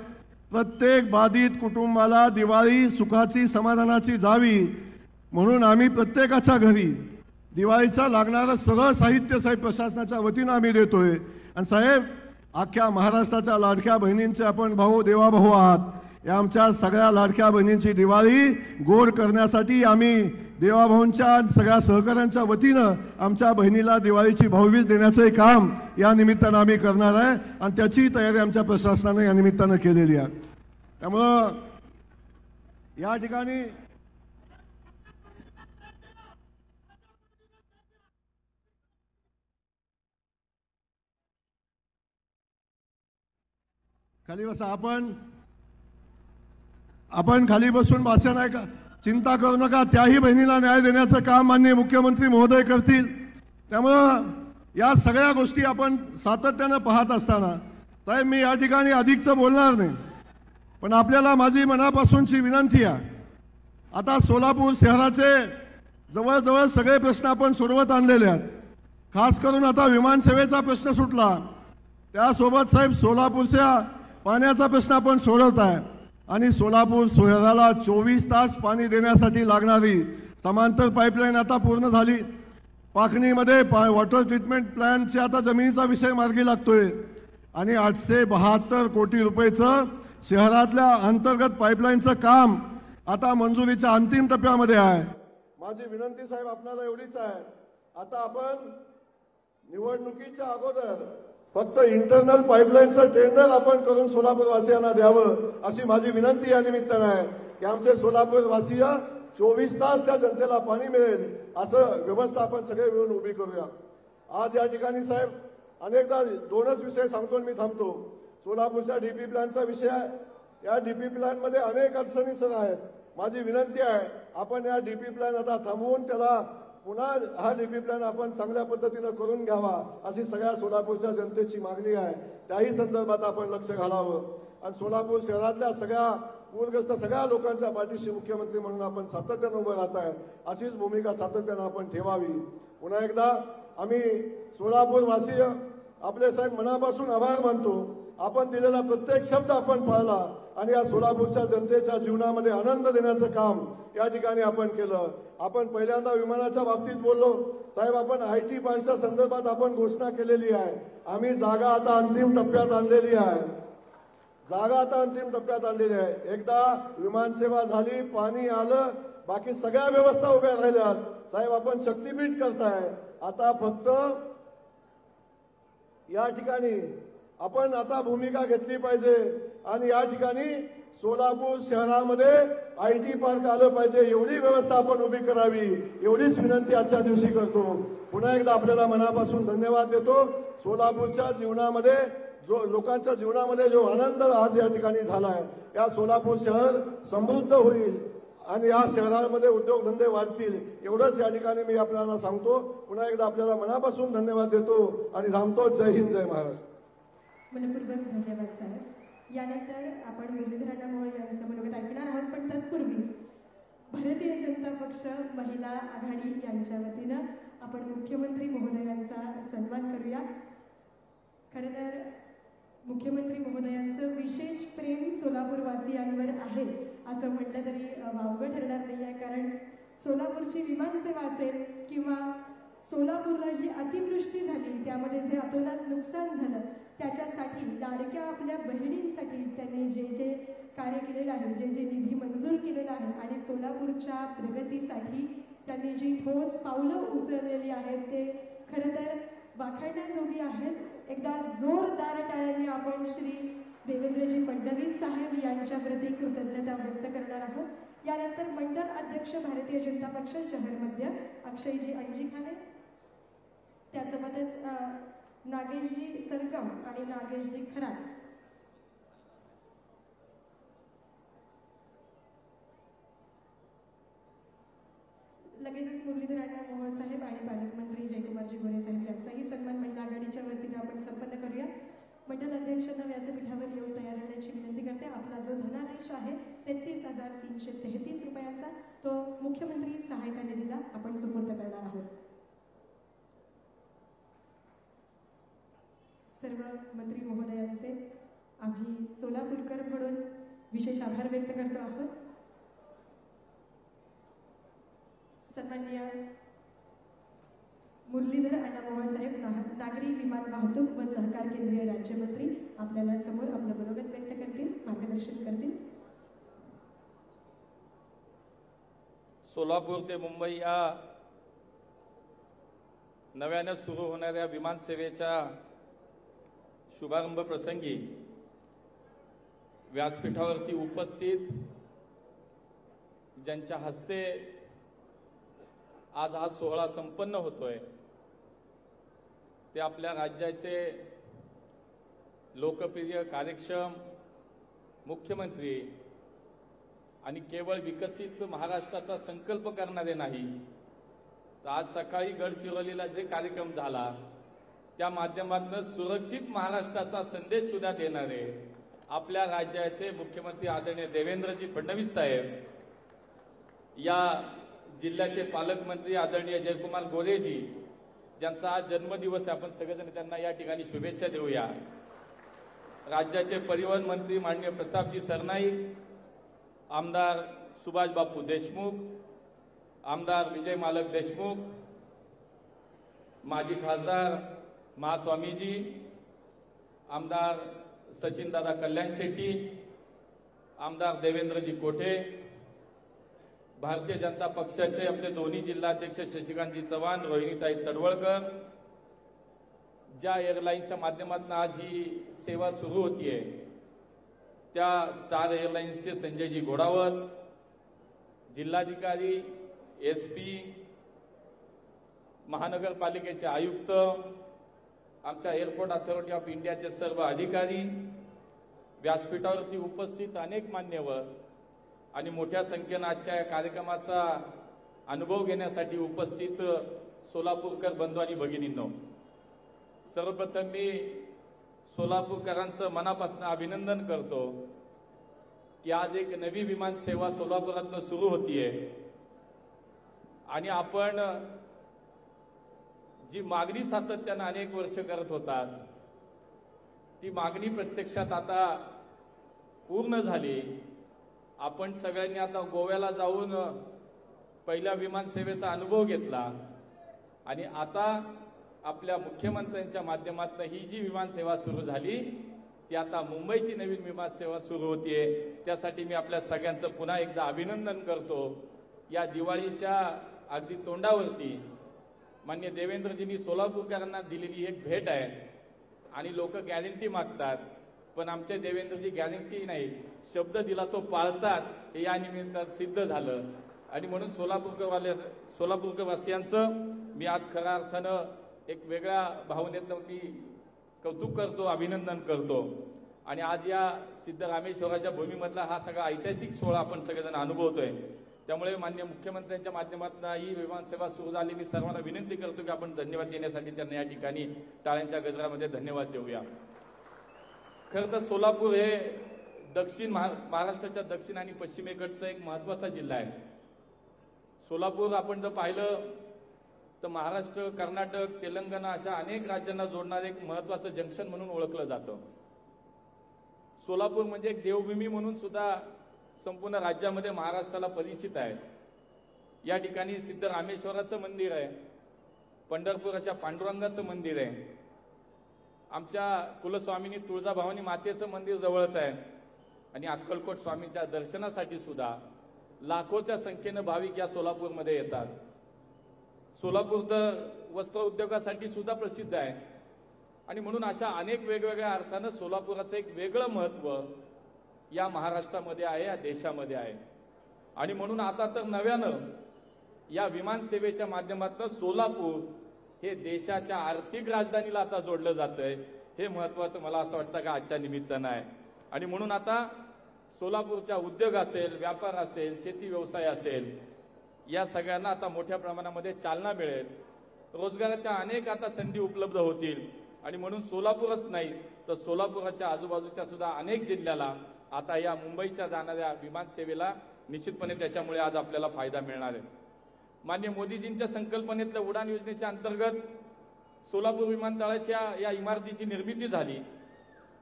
प्रत्येक बाधित कुटुंबाला दिवाळी सुखाची समाधानाची जावी म्हणून आम्ही प्रत्येकाच्या घरी दिवाळीचा लागणारं सगळं साहित्य साहेब प्रशासनाच्या वतीनं आम्ही देतोय. आणि साहेब, अख्ख्या महाराष्ट्राच्या लाडक्या बहिणींचे आपण भाऊ देवाभाऊ आहात. या आमच्या सगळ्या लाडक्या बहिणींची दिवाळी गोड करण्यासाठी आम्ही देवाभाऊंच्या सगळ्या सहकाऱ्यांच्या वतीनं आमच्या बहिणीला दिवाळीची भाऊबीज देण्याचं काम या निमित्तानं आम्ही करणार आहे आणि त्याची तयारी आमच्या प्रशासनाने या निमित्तानं केलेली आहे. त्यामुळं या ठिकाणी खाली बसा. आपण खाली बसून भाषण आहे का? चिंता करू नका, त्याही बहिणीला न्याय देण्याचं काम माननीय मुख्यमंत्री महोदय करतील. त्यामुळं या सगळ्या गोष्टी आपण सातत्यानं पाहत असताना साहेब, मी या ठिकाणी अधिकचं बोलणार नाही, पण आपल्याला माझी मनापासूनची विनंती आहे. आता सोलापूर शहराचे जवळजवळ सगळे प्रश्न आपण सोडवत आणलेले आहेत. खास करून आता विमानसेवेचा प्रश्न सुटला, त्यासोबत साहेब सोलापूरच्या पाण्याचा प्रश्न आपण सोडवत आहे आणि सोलापूर शहराला 24 तास पाणी देण्यासाठी लागणारी समांतर पाईपलाईन आता पूर्ण झाली. पाखणीमध्ये वॉटर ट्रीटमेंट प्लॅनचे आता जमिनीचा विषय मार्गी लागतोय आणि 872 कोटी रुपयेचं शहरातल्या अंतर्गत पाईपलाईनचं काम आता मंजुरीच्या अंतिम टप्प्यामध्ये आहे. माझी विनंती साहेब आपल्याला एवढीच आहे, आता आपण निवडणुकीच्या अगोदर फक्त इंटरनल पाईपलाईनचं टेंडर आपण करून सोलापूरवासियांना द्यावं अशी माझी विनंती या निमित्तानं आहे की आमचे सोलापूरवासीय 24 तास त्या जनतेला पाणी मिळेल असं व्यवस्था आपण सगळे मिळून उभी करूया. आज या ठिकाणी साहेब अनेकदा 2च विषय सांगतो मी थांबतो. सोलापूरच्या DP प्लॅनचा विषय आहे. या DP प्लॅनमध्ये अनेक अडचणी सर आहेत. माझी विनंती आहे आपण या DP प्लॅन आता थांबवून त्याला पुन्हा हा DP प्लॅन आपण चांगल्या पद्धतीनं करून घ्यावा अशी सगळ्या सोलापूरच्या जनतेची मागणी आहे. त्याही संदर्भात आपण लक्ष घालावं आणि सोलापूर शहरातल्या सगळ्या पूरग्रस्त सगळ्या लोकांच्या पाठीशी मुख्यमंत्री म्हणून आपण सातत्यानं उभं राहत आहे. अशीच भूमिका सातत्यानं आपण ठेवावी. पुन्हा एकदा आम्ही सोलापूरवासीय आपले साहेब मनापासून आभार मानतो. आपण दिलेला प्रत्येक शब्द आपण पाळला आणि या सोलापूरच्या जनतेच्या जीवनामध्ये आनंद देण्याचं काम या ठिकाणी आपण केलं. आपण पहिल्यांदा विमानाच्या बाबतीत बोललो साहेब, आपण IT पार्कच्या संदर्भात आपण घोषणा केलेली आहे. आम्ही जागा आता अंतिम टप्प्यात आणलेली आहे. एकदा विमानसेवा झाली, पाणी आलं, बाकी सगळ्या व्यवस्था उभ्या राहिल्यात. साहेब आपण शक्तीपीठ करताय. आता फक्त या ठिकाणी आपण आता भूमिका घेतली पाहिजे आणि या ठिकाणी सोलापूर शहरामध्ये IT पार्क आलं पाहिजे, एवढी व्यवस्था आपण उभी करावी, एवढीच विनंती आजच्या दिवशी करतो. पुन्हा एकदा आपल्याला मनापासून धन्यवाद देतो. सोलापूरच्या जीवनामध्ये लोकांच्या जीवनामध्ये जो आनंद आज या ठिकाणी झालाय, या सोलापूर शहर समृद्ध होईल आणि या शहरामध्ये उद्योगधंदे वाढतील, एवढंच या ठिकाणी मी आपल्याला सांगतो. पुन्हा एकदा आपल्याला मनापासून धन्यवाद देतो आणि थांबतो. जय हिंद, जय महाराष्ट्र. मनपूर्वक धन्यवाद साहेब. यानंतर आपण मुरलीधर अण्णा मोहोळ यांचं मनोगत ऐकणार आहोत, पण तत्पूर्वी भारतीय जनता पक्ष महिला आघाडी यांच्या वतीनं आपण मुख्यमंत्री महोदयांचा सन्मान करूया. खरं तर मुख्यमंत्री महोदयांचं विशेष प्रेम सोलापूरवासियांवर आहे असं म्हटलं तरी वावगं ठरणार नाही आहे. कारण सोलापूरची विमानसेवा असेल किंवा सोलापूरला जी अतिवृष्टी झाली त्यामध्ये जे अतोनात नुकसान झालं त्याच्यासाठी लाडक्या आपल्या बहिणींसाठी त्यांनी जे जे कार्य केलेलं आहे, जे जे निधी मंजूर केलेला आहे आणि सोलापूरच्या प्रगतीसाठी त्यांनी जी ठोस पावलं उचललेली आहेत ते खरं तर वाखाणण्याजोगी आहेत. एकदा जोरदार टाळ्यांनी आपण श्री देवेंद्रजी फडणवीस साहेब यांच्या प्रती कृतज्ञता व्यक्त करणार आहोत. यानंतर मंडल अध्यक्ष भारतीय जनता पक्ष शहर मध्य अक्षयजी अंजिखाने, त्यासोबतच नागेशजी सरगम आणि नागेशजी खरात, लगेचच मुरलीधर अण्णा मोहोळ साहेब आणि पालकमंत्री जयकुमारजी गोरे साहेब यांचाही सन्मान महिला आघाडीच्या वतीने आपण संपन्न करूया. मंडल अध्यक्षांना व्यासपीठावर येऊन तयार राहण्याची विनंती करते. आपला जो धनादेश आहे 33,333 रुपयांचा तो मुख्यमंत्री सहायता निधीला आपण सुपूर्द करणार आहोत. सर्व मंत्री महोदयांचे आम्ही सोलापूरकर म्हणून विशेष आभार व्यक्त करतो आहोत. सन्माननीय मुरलीधर अण्णा मोहोळ साहेब नागरी विमान वाहतूक व सहकार केंद्रीय राज्यमंत्री आपल्याला समोर आपलं मनोगत व्यक्त करतील, मार्गदर्शन करतील. सोलापूर ते मुंबई या नव्याने सुरू होणाऱ्या विमान सेवेच्या शुभारंभ प्रसंगी व्यासपीठावरती उपस्थित ज्यांच्या हस्ते आज हा सोहळा संपन्न होतोय ते आपल्या राज्याचे लोकप्रिय कार्यक्षम मुख्यमंत्री आणि केवळ विकसित महाराष्ट्राचा संकल्प करणारे नाही, तर आज सकाळी गडचिरोलीला जे कार्यक्रम झाला त्या माध्यमातून सुरक्षित महाराष्ट्राचा संदेश सुद्धा देणारे आपल्या राज्याचे मुख्यमंत्री आदरणीय देवेंद्रजी फडणवीस साहेब, या जिल्ह्याचे पालकमंत्री आदरणीय जयकुमार गोरेजी ज्यांचा आज जन्मदिवस आहे, आपण सगळेजण त्यांना या ठिकाणी शुभेच्छा देऊया. राज्याचे परिवहन मंत्री माननीय प्रतापजी सरनाईक, आमदार सुभाष बापू देशमुख, आमदार विजय मालक देशमुख, माजी खासदार महास्वामीजी, आमदार सचिनदादा कल्याण शेट्टी, आमदार देवेंद्रजी कोठे, भारतीय जनता पक्षाचे आमचे दोन्ही जिल्हाध्यक्ष शशिकांतजी चव्हाण, रोहिणीताई तडवळकर, ज्या एअरलाईन्सच्या माध्यमातून आज ही सेवा सुरू होतीये त्या स्टार एअरलाइन्सचे संजयजी घोडावत, जिल्हाधिकारी, SP, महानगरपालिकेचे आयुक्त, आमच्या एअरपोर्ट अथॉरिटी ऑफ इंडियाचे सर्व अधिकारी, व्यासपीठावरती उपस्थित अनेक मान्यवर आणि मोठ्या संख्येने आजच्या या कार्यक्रमाचा अनुभव घेण्यासाठी उपस्थित सोलापूरकर बंधू आणि भगिनींनो, सर्वप्रथम मी सोलापूरकरांचं मनापासून अभिनंदन करतो की आज एक नवी विमान सेवा सोलापुरातून सुरू होतीये आणि आपण जी मागणी सातत्याने अनेक वर्ष करत होतात ती मागणी प्रत्यक्षात आता पूर्ण झाली. आपण सगळ्यांनी आता गोव्याला जाऊन पहिल्या विमान सेवेचा अनुभव घेतला आणि आता आपल्या मुख्यमंत्र्यांच्या माध्यमातून ही जी विमान सेवा सुरू झाली ती आता मुंबईची नवीन विमान सेवा सुरू होतीये. त्यासाठी मी आपल्या सगळ्यांचं पुन्हा एकदा अभिनंदन करतो. या दिवाळीच्या अगदी तोंडावरती माननीय देवेंद्रजींनी सोलापूरकरांना दिलेली एक भेट आहे आणि लोक गॅरंटी मागतात, पण आमच्या देवेंद्रजी गॅरंटी नाही, शब्द दिला तो पाळतात, हे या निमित्तानं सिद्ध झालं. आणि म्हणून सोलापूरवासियांचं मी आज खऱ्या अर्थानं एक वेगळ्या भावनेतनं मी कौतुक करतो, अभिनंदन करतो. आणि आज या सिद्धरामेश्वराच्या भूमीमधला हा सगळा ऐतिहासिक सोहळा आपण सगळेजण अनुभवतोय. त्यामुळे माननीय मुख्यमंत्र्यांच्या माध्यमातून ही विमानसेवा सुरू झाली. मी सर्वांना विनंती करतो की आपण धन्यवाद देण्यासाठी त्यांना या ठिकाणी टाळ्यांच्या गजरामध्ये धन्यवाद देऊया. खरं तर सोलापूर हे दक्षिण महाराष्ट्राच्या दक्षिण आणि पश्चिमेकडचा एक महत्वाचा जिल्हा आहे. सोलापूर आपण जर पाहिलं तर महाराष्ट्र, कर्नाटक, तेलंगणा अशा अनेक राज्यांना जोडणारं एक महत्वाचं जंक्शन म्हणून ओळखलं जातं. सोलापूर म्हणजे एक देवभूमी म्हणून सुद्धा संपूर्ण राज्यामध्ये महाराष्ट्राला परिचित आहे. या ठिकाणी सिद्धरामेश्वराचं मंदिर आहे, पंढरपुराच्या पांडुरंगाचं मंदिर आहे, आमच्या कुलस्वामिनी तुळजाभवानी मातेचं मंदिर जवळच आहे आणि अक्कलकोट स्वामींच्या दर्शनासाठी सुद्धा लाखोच्या संख्येनं भाविक या सोलापूरमध्ये येतात. सोलापूर तर वस्त्र उद्योगासाठी सुद्धा प्रसिद्ध आहे आणि म्हणून अशा अनेक वेगवेगळ्या अर्थानं सोलापुराचं एक वेगळं महत्व या महाराष्ट्रामध्ये आहे, या देशामध्ये आहे. आणि म्हणून आता तर नव्यानं या विमानसेवेच्या माध्यमातून सोलापूर हे देशाच्या आर्थिक राजधानीला आता जोडलं जातंय. हे महत्वाचं मला असं वाटतं का आजच्या निमित्तानं आहे. आणि म्हणून आता सोलापूरचा उद्योग असेल, व्यापार असेल, शेती व्यवसाय असेल, या सगळ्यांना आता मोठ्या प्रमाणामध्ये चालना मिळेल. रोजगाराच्या अनेक आता संधी उपलब्ध होतील. आणि म्हणून सोलापूरच नाही तर सोलापुराच्या आजूबाजूच्या सुद्धा अनेक जिल्ह्याला आता या मुंबईच्या जाणाऱ्या विमानसेवेला निश्चितपणे त्याच्यामुळे आज आपल्याला फायदा मिळणार आहे. माननीय मोदीजींच्या संकल्पनेतल्या उडान योजनेच्या अंतर्गत सोलापूर विमानतळाच्या या इमारतीची निर्मिती झाली.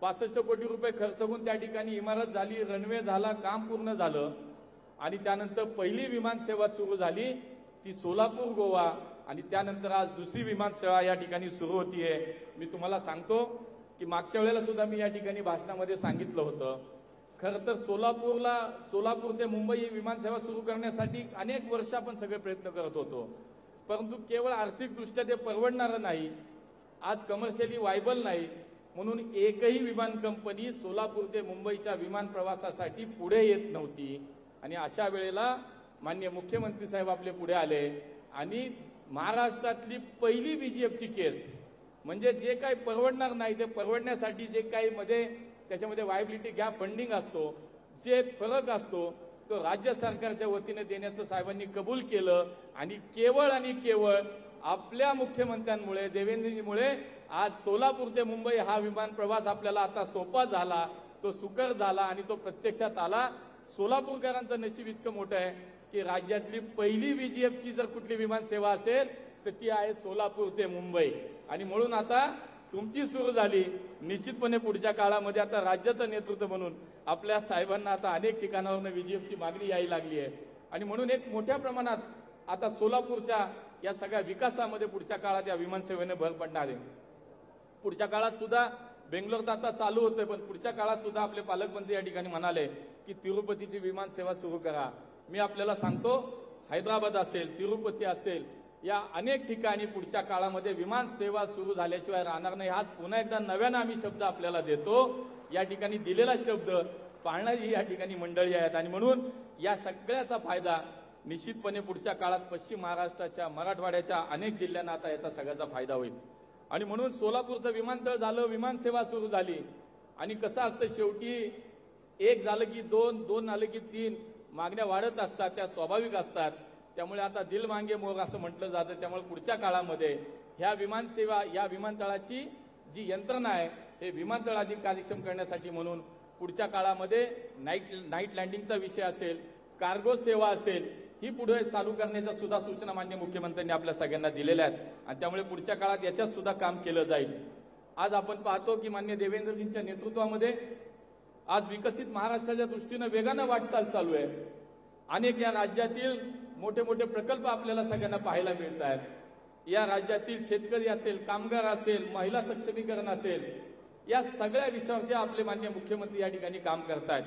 65 कोटी रुपये खर्च होऊन त्या ठिकाणी इमारत झाली, रनवे झाला, काम पूर्ण झालं आणि त्यानंतर पहिली विमानसेवा सुरू झाली ती सोलापूर गोवा आणि त्यानंतर आज दुसरी विमानसेवा या ठिकाणी सुरू होतीये. मी तुम्हाला सांगतो की मागच्या वेळेला सुद्धा मी या ठिकाणी भाषणामध्ये सांगितलं होतं, खरं तर सोलापूर ते मुंबई ही विमानसेवा सुरू करण्यासाठी अनेक वर्ष आपण सगळे प्रयत्न करत होतो, परंतु केवळ आर्थिकदृष्ट्या ते परवडणारं नाही, आज कमर्शियली वायबल नाही. म्हणून एकही विमान कंपनी सोलापूर ते मुंबईच्या विमान प्रवासासाठी पुढे येत नव्हती. आणि अशा वेळेला माननीय मुख्यमंत्री साहेब आपले पुढे आले आणि महाराष्ट्रातली पहिली बीजीएफची केस म्हणजे जे काही परवडणार नाही ते परवडण्यासाठी जे काही त्याच्यामध्ये वायबिलिटी गॅप फंडिंग असतो, जे फरक असतो तो राज्य सरकारच्या वतीने देण्याचं साहेबांनी कबूल केलं. आणि केवळ आपल्या मुख्यमंत्र्यांमुळे, देवेंद्रजीमुळे आज सोलापूर ते मुंबई हा विमान प्रवास आपल्याला आता सोपा झाला, तो सुकर झाला आणि तो प्रत्यक्षात आला. सोलापूरकरांचं नशीब इतकं मोठं आहे की राज्यातली पहिली बीजीएफची जर कुठली विमान सेवा असेल तर ती आहे सोलापूर ते मुंबई. आणि म्हणून आता तुमची सुरू झाली. निश्चितपणे पुढच्या काळामध्ये आता राज्याचं नेतृत्व म्हणून आपल्या साहेबांना आता अनेक ठिकाणावरून बीजीएफची मागणी यायला लागली आहे. आणि म्हणून एक मोठ्या प्रमाणात आता सोलापूरच्या या सगळ्या विकासामध्ये पुढच्या काळात या विमानसेवेने भर पडणार आहे. पुढच्या काळात सुद्धा बेंगलोर तर आता चालू होतंय, पण पुढच्या काळात सुद्धा आपले पालकमंत्री या ठिकाणी म्हणाले की तिरुपतीची विमान सेवा सुरू करा. मी आपल्याला सांगतो, हैदराबाद असेल, तिरुपती असेल, या अनेक ठिकाणी पुढच्या काळामध्ये विमान सेवा सुरू झाल्याशिवाय राहणार नाही. आज पुन्हा एकदा नव्यानं आम्ही शब्द आपल्याला देतो. या ठिकाणी दिलेला शब्द पाळणारी या ठिकाणी मंडळी आहेत. आणि म्हणून या सगळ्याचा फायदा निश्चितपणे पुढच्या काळात पश्चिम महाराष्ट्राच्या, मराठवाड्याच्या अनेक जिल्ह्यांना आता याचा सगळ्याचा फायदा होईल. आणि म्हणून सोलापूरचं विमानतळ झालं, विमानसेवा सुरू झाली. आणि कसं असतं, शेवटी एक झालं की दोन झालं की 3 मागण्या वाढत असतात, त्या स्वाभाविक असतात. त्यामुळे आता दिल मांगे मोर असं म्हटलं जातं. त्यामुळे पुढच्या काळामध्ये ह्या विमानसेवा, या विमानतळाची जी यंत्रणा आहे हे विमानतळ अधिक कार्यक्षम करण्यासाठी म्हणून पुढच्या काळामध्ये नाईट लँडिंगचा विषय असेल, कार्गो सेवा असेल, ही पुढे चालू करण्याच्या सुद्धा सूचना माननीय मुख्यमंत्र्यांनी आपल्या सगळ्यांना दिलेल्या आहेत. आणि त्यामुळे पुढच्या काळात याच्यात सुद्धा काम केलं जाईल. आज आपण पाहतो की माननीय देवेंद्रजींच्या नेतृत्वामध्ये आज विकसित महाराष्ट्राच्या दृष्टीनं वेगानं वाटचाल चालू आहे. अनेक या राज्यातील मोठे मोठे प्रकल्प आपल्याला सगळ्यांना पाहायला मिळत आहेत. या राज्यातील शेतकरी असेल, कामगार असेल, महिला सक्षमीकरण असेल, या सगळ्या विषयावरती आपले माननीय मुख्यमंत्री या ठिकाणी काम करतायत.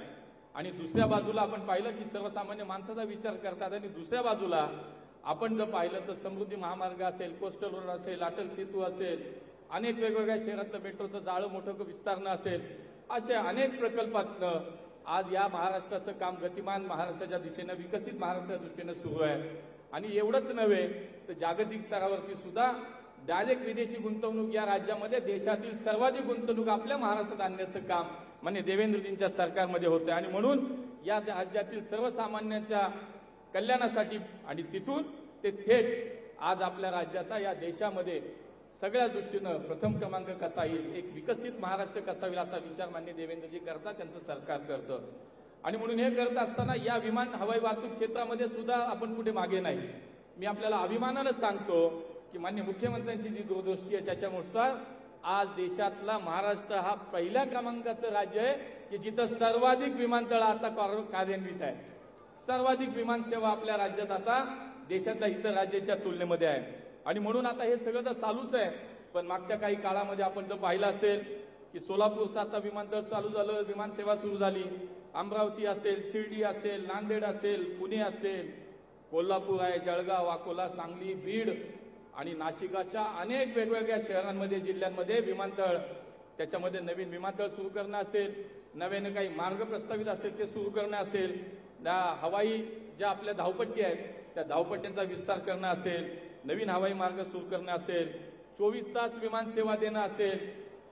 आणि दुसऱ्या बाजूला आपण पाहिलं की सर्वसामान्य माणसाचा विचार करतात. आणि दुसऱ्या बाजूला आपण जर पाहिलं तर समृद्धी महामार्ग असेल, कोस्टल रोड असेल, अटल सेतू असेल, अनेक वेगवेगळ्या शहरातलं मेट्रोचं जाळं मोठं विस्तारणं असेल, अशा अनेक प्रकल्पातनं आज या महाराष्ट्राचं काम गतिमान महाराष्ट्राच्या दिशेनं, विकसित महाराष्ट्राच्या दृष्टीनं सुरू आहे. आणि एवढंच नव्हे तर जागतिक स्तरावरती सुद्धा डायरेक्ट विदेशी गुंतवणूक या राज्यामध्ये देशातील सर्वाधिक गुंतवणूक आपल्या महाराष्ट्रात आणण्याचं काम माननीय देवेंद्रजींच्या सरकारमध्ये होतं. आणि म्हणून या राज्यातील सर्वसामान्यांच्या कल्याणासाठी आणि तिथून ते थेट आज आपल्या राज्याचा या देशामध्ये सगळ्या दृष्टीनं प्रथम क्रमांक कसा येईल, एक विकसित महाराष्ट्र कसा होईल असा विचार माननीय देवेंद्रजी करतात, त्यांचं सरकार करतं. आणि म्हणून हे करत असताना या विमान हवाई वाहतूक क्षेत्रामध्ये सुद्धा आपण कुठे मागे नाही. मी आपल्याला अभिमानानं सांगतो की माननीय मुख्यमंत्र्यांची जी दूरदृष्टी आहे त्याच्यानुसार आज देशातला महाराष्ट्र हा पहिल्या क्रमांकाचं राज्य आहे की जिथं सर्वाधिक विमानतळ आता कार्यान्वित आहे. सर्वाधिक विमानसेवा आपल्या राज्यात आता देशातल्या इतर राज्याच्या तुलनेमध्ये आहे. आणि म्हणून आता हे सगळं तर चालूच आहे. पण मागच्या काही काळामध्ये आपण जर पाहिलं असेल की सोलापूरचं आता विमानतळ चालू झालं, विमानसेवा सुरू झाली. अमरावती असेल, शिर्डी असेल, नांदेड असेल, पुणे असेल, कोल्हापूर आहे, जळगाव, अकोला, सांगली, बीड आणि नाशिक अशा अनेक वेगवेगळ्या शहरांमध्ये, जिल्ह्यांमध्ये विमानतळ, त्याच्यामध्ये नवीन विमानतळ सुरू करणं असेल, नव्यानं काही मार्ग प्रस्तावित असेल ते सुरू करणं असेल, हवाई ज्या आपल्या धावपट्टी आहेत त्या धावपट्ट्यांचा विस्तार करणं असेल, नवीन हवाई मार्ग सुरू करणं असेल, 24 तास विमानसेवा देणं असेल,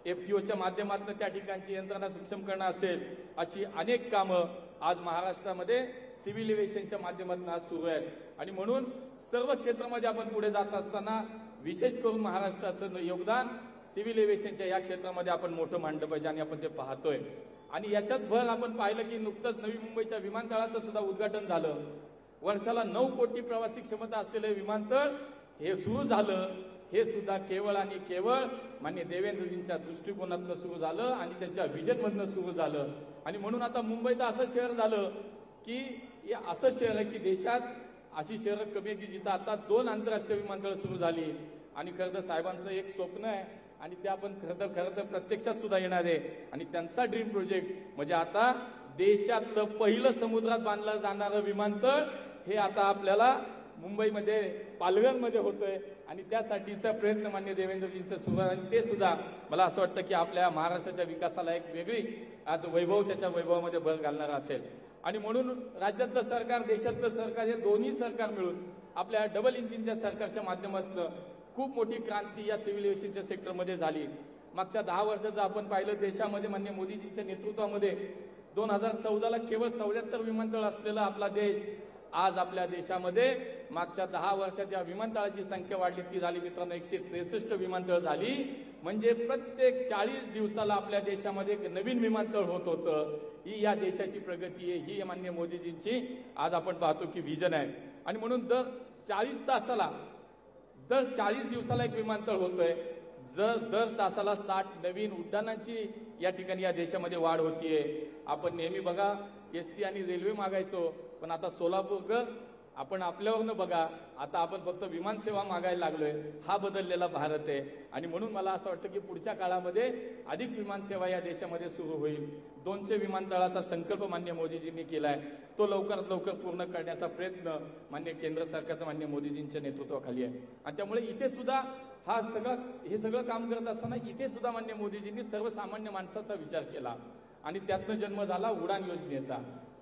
FTOच्या माध्यमातून त्या ठिकाणची यंत्रणा सक्षम करणं असेल, अशी अनेक कामं आज महाराष्ट्रामध्ये सिव्हिल एव्हिएशनच्या माध्यमातून आज सुरू आहेत. आणि म्हणून सर्व क्षेत्रामध्ये आपण पुढे जात असताना विशेष करून महाराष्ट्राचं योगदान सिव्हिल एव्हिएशनच्या या क्षेत्रामध्ये आपण मोठं मांडलं पाहिजे आणि आपण ते पाहतोय. आणि याच्यात भर आपण पाहिलं की नुकतंच नवी मुंबईच्या विमानतळाचं सुद्धा उद्घाटन झालं. वर्षाला 9 कोटी प्रवासी क्षमता असलेले विमानतळ हे सुरू झालं. हे सुद्धा केवळ आणि केवळ माननीय देवेंद्रजींच्या दृष्टिकोनातून सुरू झालं आणि त्यांच्या व्हिजनमधनं सुरू झालं. आणि म्हणून आता मुंबई तर असं शहर झालं की हे असं शहर आहे की देशात अशी शहरं कमी आहेत की जिथं आता 2 आंतरराष्ट्रीय विमानतळ सुरू झाली. आणि खरं तर साहेबांचं एक स्वप्न आहे आणि ते आपण खरं तर प्रत्यक्षात सुद्धा येणार आहे. आणि त्यांचा ड्रीम प्रोजेक्ट म्हणजे आता देशातलं पहिलं समुद्रात बांधलं जाणारं विमानतळ हे आता आपल्याला मुंबईमध्ये पालघरमध्ये होतोय. आणि त्यासाठीचा प्रयत्न माननीय देवेंद्रजींचं सुरू आहे. आणि ते सुद्धा मला असं वाटतं की आपल्या महाराष्ट्राच्या विकासाला एक वेगळी आज वैभव, त्याच्या वैभवामध्ये भर घालणारा असेल. आणि म्हणून राज्यातलं सरकार, देशातलं सरकार हे दोन्ही सरकार मिळून आपल्या डबल इंजिनच्या सरकारच्या माध्यमातून खूप मोठी क्रांती या सिव्हिल एव्हिएशनच्या सेक्टरमध्ये झाली. मागच्या 10 वर्षाचं आपण पाहिलं देशामध्ये माननीय मोदीजींच्या नेतृत्वामध्ये 2014ला केवळ 74 विमानतळ असलेला आपला देश आज आपल्या देशामध्ये मागच्या 10 वर्षात या विमानतळाची संख्या वाढली, ती झाली मित्रांनो 163 विमानतळ झाली. म्हणजे प्रत्येक 40 दिवसाला आपल्या देशामध्ये एक नवीन विमानतळ होत होतं. ही या देशाची प्रगती आहे, ही माननीय मोदीजींची आज आपण पाहतो की व्हिजन आहे. आणि म्हणून दर 40 दिवसाला एक विमानतळ होतोय. दर तासाला 60 नवीन उड्डाणांची या ठिकाणी या देशामध्ये वाढ होतीये. आपण नेहमी बघा ST आणि रेल्वे मागायचो, पण आता सोलापूरकर आपण आपल्यावरनं बघा, आता आपण फक्त विमानसेवा मागायला लागलोय. हा बदललेला भारत आहे. आणि म्हणून मला असं वाटतं की पुढच्या काळामध्ये अधिक विमानसेवा या देशामध्ये सुरू होईल. 200 विमानतळाचा संकल्प माननीय मोदीजींनी केलाय, तो लवकरात लवकर पूर्ण करण्याचा प्रयत्न माननीय केंद्र सरकारचा माननीय मोदीजींच्या नेतृत्वाखाली आहे. आणि त्यामुळे इथे सुद्धा हे सगळं काम करत असताना इथे सुद्धा माननीय मोदीजींनी सर्वसामान्य माणसाचा विचार केला आणि त्यातनं जन्म झाला उडान योजनेचा.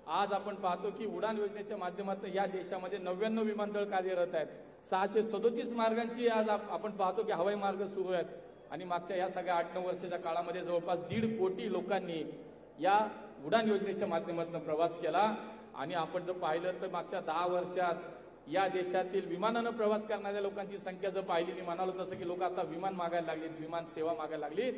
आज आपण पाहतो की उडान योजनेच्या माध्यमातून या देशामध्ये 99 विमानतळ कार्यरत आहेत. 637 मार्गांची आज आपण पाहतो की हवाई मार्ग सुरू आहेत. आणि मागच्या या सगळ्या 8-9 वर्षाच्या काळामध्ये जवळपास 1.5 कोटी लोकांनी या उडान योजनेच्या माध्यमातून प्रवास केला. आणि आपण जर पाहिलं तर मागच्या 10 वर्षात या देशातील विमानानं प्रवास करणाऱ्या लोकांची संख्या जर पाहिली, मी म्हणालो तसं की लोक आता विमान मागायला लागलीत, विमान सेवा मागायला लागलीत.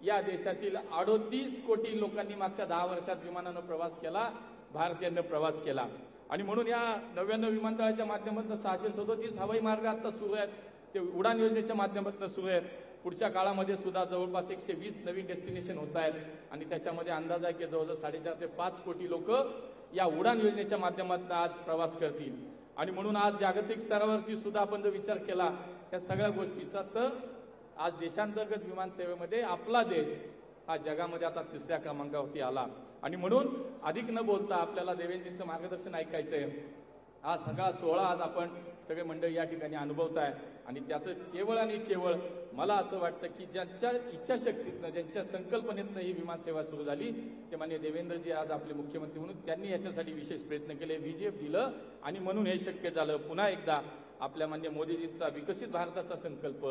या देशातील 38 कोटी लोकांनी मागच्या 10 वर्षात विमानानं प्रवास केला, भारतीयांनी प्रवास केला. आणि म्हणून या 99 विमानतळाच्या माध्यमातून 637 हवाई मार्ग आता सुरू आहेत, ते उडान योजनेच्या माध्यमातून सुरू आहेत. पुढच्या काळामध्ये सुद्धा जवळपास 120 नवीन डेस्टिनेशन होत आहेत. आणि त्याच्यामध्ये अंदाज आहे की जवळजवळ 4.5 ते 5 कोटी लोक या उडान योजनेच्या माध्यमातून आज प्रवास करतील. आणि म्हणून आज जागतिक स्तरावरती सुद्धा आपण जर विचार केला या सगळ्या गोष्टीचा, तर आज देशांतर्गत विमानसेवेमध्ये आपला देश हा जगामध्ये आता 3ऱ्या क्रमांकावरती आला. आणि म्हणून अधिक न बोलता आपल्याला देवेंद्रजींचं मार्गदर्शन ऐकायचंय. हा सगळा सोहळा आज आपण सगळे मंडळी या ठिकाणी अनुभवताय आणि त्याचं केवळ आणि केवळ मला असं वाटतं की ज्यांच्या इच्छाशक्तीतनं ज्यांच्या संकल्पनेतनं ही विमानसेवा सुरू झाली ते माननीय देवेंद्रजी आज आपले मुख्यमंत्री म्हणून त्यांनी याच्यासाठी विशेष प्रयत्न केले, VGF दिलं आणि म्हणून हे शक्य झालं. पुन्हा एकदा आपल्या माननीय मोदीजींचा विकसित भारताचा संकल्प,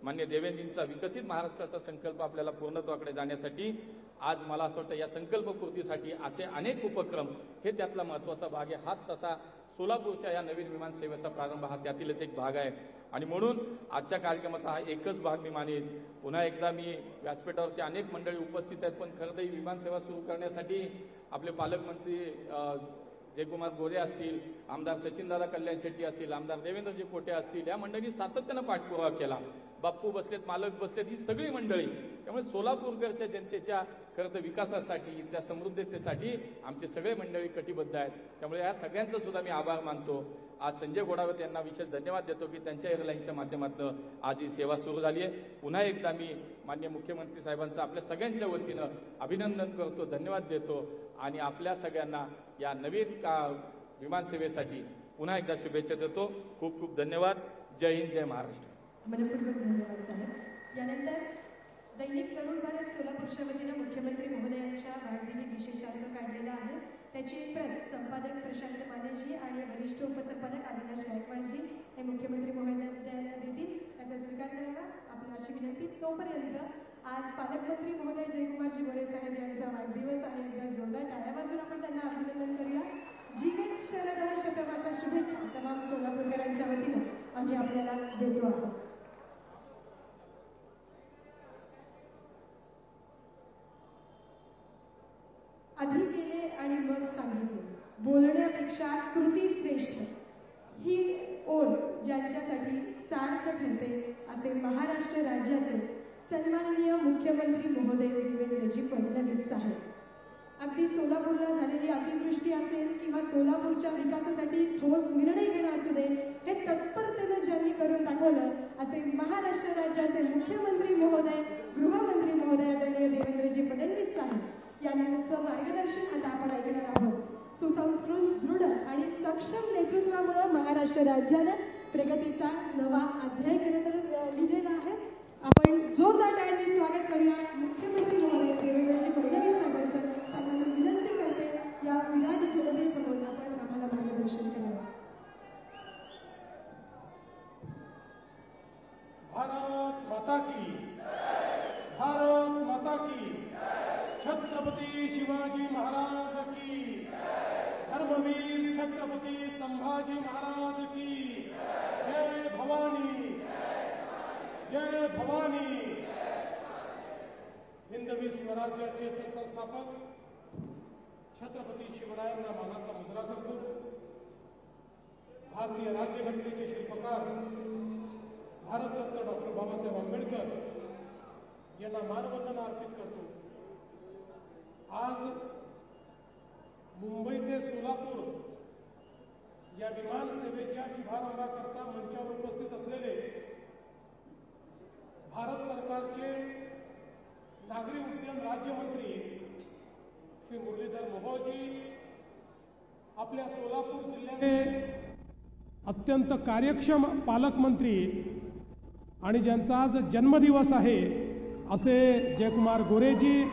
माननीय देवेंद्रजींचा विकसित महाराष्ट्राचा संकल्प आपल्याला पूर्णत्वाकडे जाण्यासाठी आज मला असं वाटतं या संकल्पपूर्तीसाठी असे अनेक उपक्रम हे त्यातला महत्त्वाचा भाग आहे. हाच तसा सोलापूरच्या या नवीन विमानसेवेचा प्रारंभ हा त्यातीलच एक भाग आहे आणि म्हणून आजच्या कार्यक्रमाचा हा एकच भाग मी मानेन. पुन्हा एकदा मी व्यासपीठावरती अनेक मंडळी उपस्थित आहेत, पण खरं तर ही विमानसेवा सुरू करण्यासाठी आपले पालकमंत्री जयकुमार गोरे असतील, आमदार सचिनदादा कल्याण शेट्टी असतील, आमदार देवेंद्रजी कोटे असतील, या मंडळींनी सातत्यानं पाठपुरावा केला. बाप्पू बसलेत, मालक बसलेत, ही सगळी मंडळी. त्यामुळे सोलापूरकरच्या जनतेच्या खरं तर विकासासाठी, इथल्या समृद्धतेसाठी आमचे सगळे मंडळी कटिबद्ध आहेत. त्यामुळे या सगळ्यांचं सुद्धा मी आभार मानतो. आज संजय घोडावत यांना विशेष धन्यवाद देतो की त्यांच्या एअरलाईन्सच्या माध्यमातून आज ही सेवा सुरू झाली आहे. पुन्हा एकदा मी माननीय मुख्यमंत्री साहेबांचं आपल्या सगळ्यांच्या वतीनं अभिनंदन करतो, धन्यवाद देतो आणि आपल्या सगळ्यांना या नवीन विमानसेवेसाठी पुन्हा एकदा शुभेच्छा देतो. खूप खूप धन्यवाद. जय हिंद, जय महाराष्ट्र. मनपूर्वक धन्यवाद साहेब. यानंतर दैनिक तरुण भारत सोलापूरच्या वतीनं मुख्यमंत्री महोदयांच्या वाढदिनी विशेषांक काढलेला आहे. त्याची प्रत संपादक प्रशांत मानेजी आणि वरिष्ठ उपसंपादक अविनाश गायकवाडजी हे मुख्यमंत्री महोदयांना देतील. त्याचा स्वीकार करावा आपली अशी विनंती. तोपर्यंत आज पालकमंत्री महोदय जयकुमारजी गोरे साहेब यांचा वाढदिवस आहे. एकदा जोरदार टाळ्या वाजवून आपण त्यांना अभिनंदन करूया. जीवित शरद शतमाशा शुभेच्छा तमाम सोलापूरकरांच्या वतीनं आम्ही आपल्याला देतो आहोत. आधी केले आणि मग सांगितले, बोलण्यापेक्षा कृती श्रेष्ठ, ही ओळ ज्यांच्यासाठी सार्थ ठरते असे महाराष्ट्र राज्याचे सन्माननीय मुख्यमंत्री महोदय देवेंद्रजी फडणवीस साहेब. अगदी सोलापूरला झालेली अतिवृष्टी असेल किंवा सोलापूरच्या विकासासाठी ठोस निर्णय घेणं असू दे, हे तत्परतेनं ज्यांनी करून दाखवलं असे महाराष्ट्र राज्याचे मुख्यमंत्री महोदय, गृहमंत्री महोदय आदरणीय देवेंद्रजी फडणवीस साहेब यांचं मार्गदर्शन आता आपण ऐकणार आहोत. सुसंस्कृत, दृढ आणि सक्षम नेतृत्वामुळे महाराष्ट्र राज्यानं प्रगतीचा नवा अध्याय खरं तर लिहिलेला आहे. आपण जोरदार टाळ्यांनी स्वागत करूया मुख्यमंत्री महोदय देवेंद्रजी फडणवीस साहेबांचं. त्यांना मी विनंती करते या विराट जनतेसमोर आपण आम्हाला मार्गदर्शन करावं. भारत माता की, भारत माता की, छत्रपती शिवाजी महाराज की, धर्मवीर छत्रपती संभाजी महाराज की, जय भवानी, जय भवानी. हिंदवी स्वराज्याचे संस्थापक छत्रपती शिवरायांना मानाचा मुजरा करतो. भारतीय राज्यघटनेचे शिल्पकार भारतरत्न डॉक्टर बाबासाहेब आंबेडकर यांना मानवंदना अर्पित करतो. आज मुंबई ते सोलापूर या विमान सेवेच्या शुभारंभाकरता मंचावर उपस्थित असलेले भारत सरकारचे नागरी उड्डयन राज्यमंत्री श्री मुरलीधर मोहोळजी, आपल्या सोलापूर जिल्ह्याचे अत्यंत कार्यक्षम पालकमंत्री आणि ज्यांचा आज जन्मदिवस आहे असे जयकुमार गोरेजी,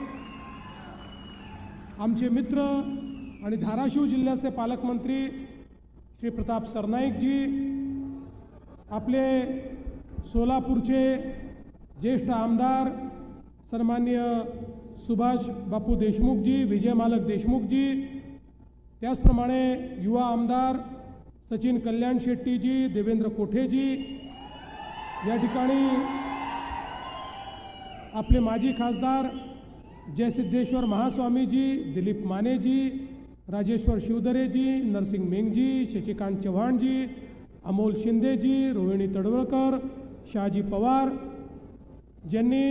आमचे मित्र आणि धाराशिव जिल्ह्याचे पालकमंत्री श्री प्रताप सरनाईकजी, आपले सोलापूरचे ज्येष्ठ आमदार सन्माननीय सुभाष बापू देशमुखजी, विजय मालक देशमुखजी, त्याचप्रमाणे युवा आमदार सचिन कल्याण शेट्टीजी, देवेंद्र कोठेजी, या ठिकाणी आपले माजी खासदार जयसिद्धेश्वर महास्वामीजी, दिलीप मानेजी, राजेश्वर शिवदरेजी, नरसिंग मेंगजी, शशिकांत चव्हाणजी, अमोल शिंदेजी, रोहिणी तडवळकर, शहाजी पवार, ज्यांनी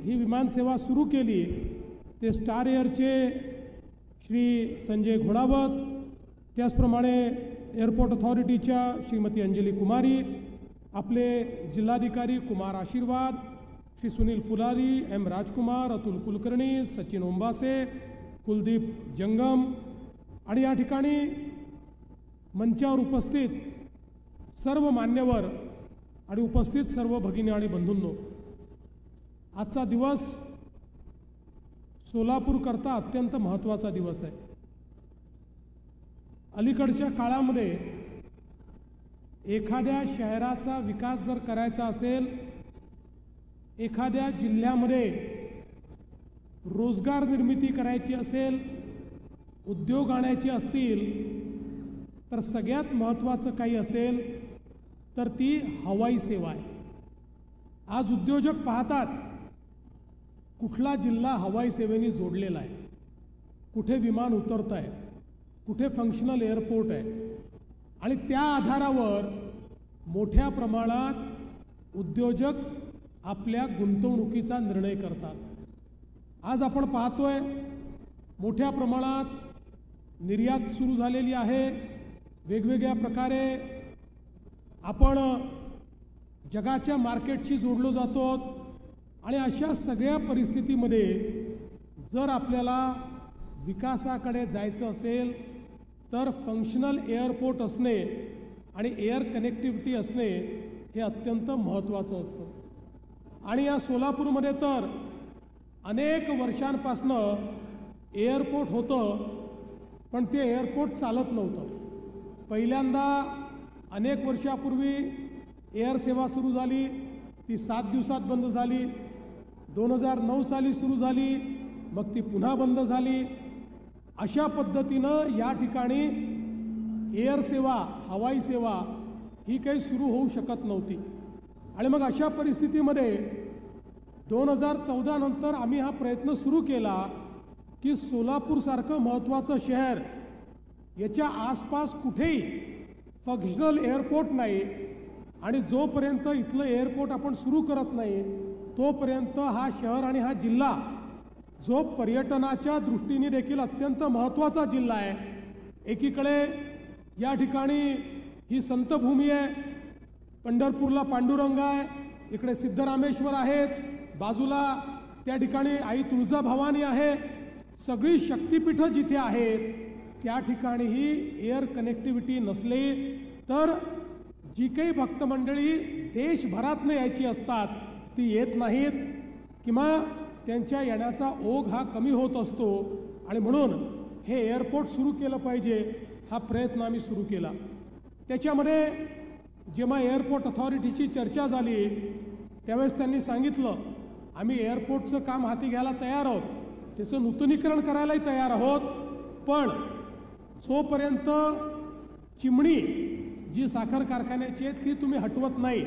ही विमानसेवा सुरू केली ते स्टार एअरचे श्री संजय घोडावत, त्याचप्रमाणे एअरपोर्ट अथॉरिटीच्या श्रीमती अंजली कुमारी, आपले जिल्हाधिकारी कुमार आशीर्वाद, श्री सुनील फुलारी, एम राजकुमार, अतुल कुलकर्णी, सचिन ओंबासे, कुलदीप जंगम आणि या ठिकाणी मंचावर उपस्थित सर्व मान्यवर आणि उपस्थित सर्व भगिनी आणि बंधूंनो, आजचा दिवस सोलापूरकरता अत्यंत महत्त्वाचा दिवस आहे. अलीकडच्या काळामध्ये एखाद्या शहराचा विकास जर करायचा असेल, एखाद्या जिल्ह्यामध्ये रोजगार निर्मिती करायची असेल, उद्योग आणायचे असतील, तर सगळ्यात महत्त्वाचं काही असेल तर ती हवाई सेवा आहे. आज उद्योजक पाहतात कुठला जिल्हा हवाई सेवेने जोडलेला आहे, कुठे विमान उतरतं आहे, कुठे फंक्शनल एअरपोर्ट आहे, आणि त्या आधारावर मोठ्या प्रमाणात उद्योजक आपल्या गुंतवणुकीचा निर्णय करतात. आज आपण पाहतोय मोठ्या प्रमाणात निर्यात सुरू झालेली आहे. वेगवेगळ्या प्रकारे आपण जगाच्या मार्केटशी जोडलो जातो आणि अशा सगळ्या परिस्थितीमध्ये जर आपल्याला विकासाकडे जायचं असेल तर फंक्शनल एअरपोर्ट असणे आणि एअर कनेक्टिव्हिटी असणे हे अत्यंत महत्त्वाचं असतं. आणि या सोलापूरमध्ये तर अनेक वर्षांपासनं एअरपोर्ट होतं, पण ते एअरपोर्ट चालत नव्हतं. पहिल्यांदा अनेक वर्षापूर्वी एअर सेवा सुरू झाली, ती 7 दिवसात बंद झाली. 2009 साली सुरू झाली, मग ती पुन्हा बंद झाली. अशा पद्धतीनं या ठिकाणी एअर सेवा, हवाई सेवा ही काही सुरू होऊ शकत नव्हती. आणि मग अशा परिस्थितीमध्ये 2014 नंतर आम्ही हा प्रयत्न सुरू केला की सोलापूरसारखं महत्त्वाचं शहर, याच्या आसपास कुठेही फंक्शनल एअरपोर्ट नाही, आणि जोपर्यंत इथलं एअरपोर्ट आपण सुरू करत नाही तोपर्यंत हा शहर आणि हा जिल्हा, जो पर्यटनाच्या दृष्टीने देखील अत्यंत महत्त्वाचा जिल्हा आहे, एकीकडे या ठिकाणी ही संतभूमी आहे, पंढरपूरला पांडुरंग आहे, इकडे सिद्धरामेश्वर आहेत, बाजूला त्या ठिकाणी आई तुळजाभवानी आहे. सगळी शक्तिपीठं जिथे आहेत त्या ठिकाणीही एअर कनेक्टिव्हिटी नसली तर जी काही भक्तमंडळी देशभरातनं यायची असतात ती येत नाहीत, किंवा त्यांच्या येण्याचा ओघ हा कमी होत असतो. आणि म्हणून हे एअरपोर्ट सुरू केलं पाहिजे, हा प्रयत्न आम्ही सुरू केला. त्याच्यामध्ये जेव्हा एअरपोर्ट अथॉरिटीची चर्चा झाली त्यावेळेस त्यांनी सांगितलं आम्ही एअरपोर्टचं काम हाती घ्यायला तयार आहोत, त्याचं नूतनीकरण करायलाही तयार आहोत, पण जोपर्यंत चिमणी जी साखर कारखान्याची आहे ती तुम्ही हटवत नाही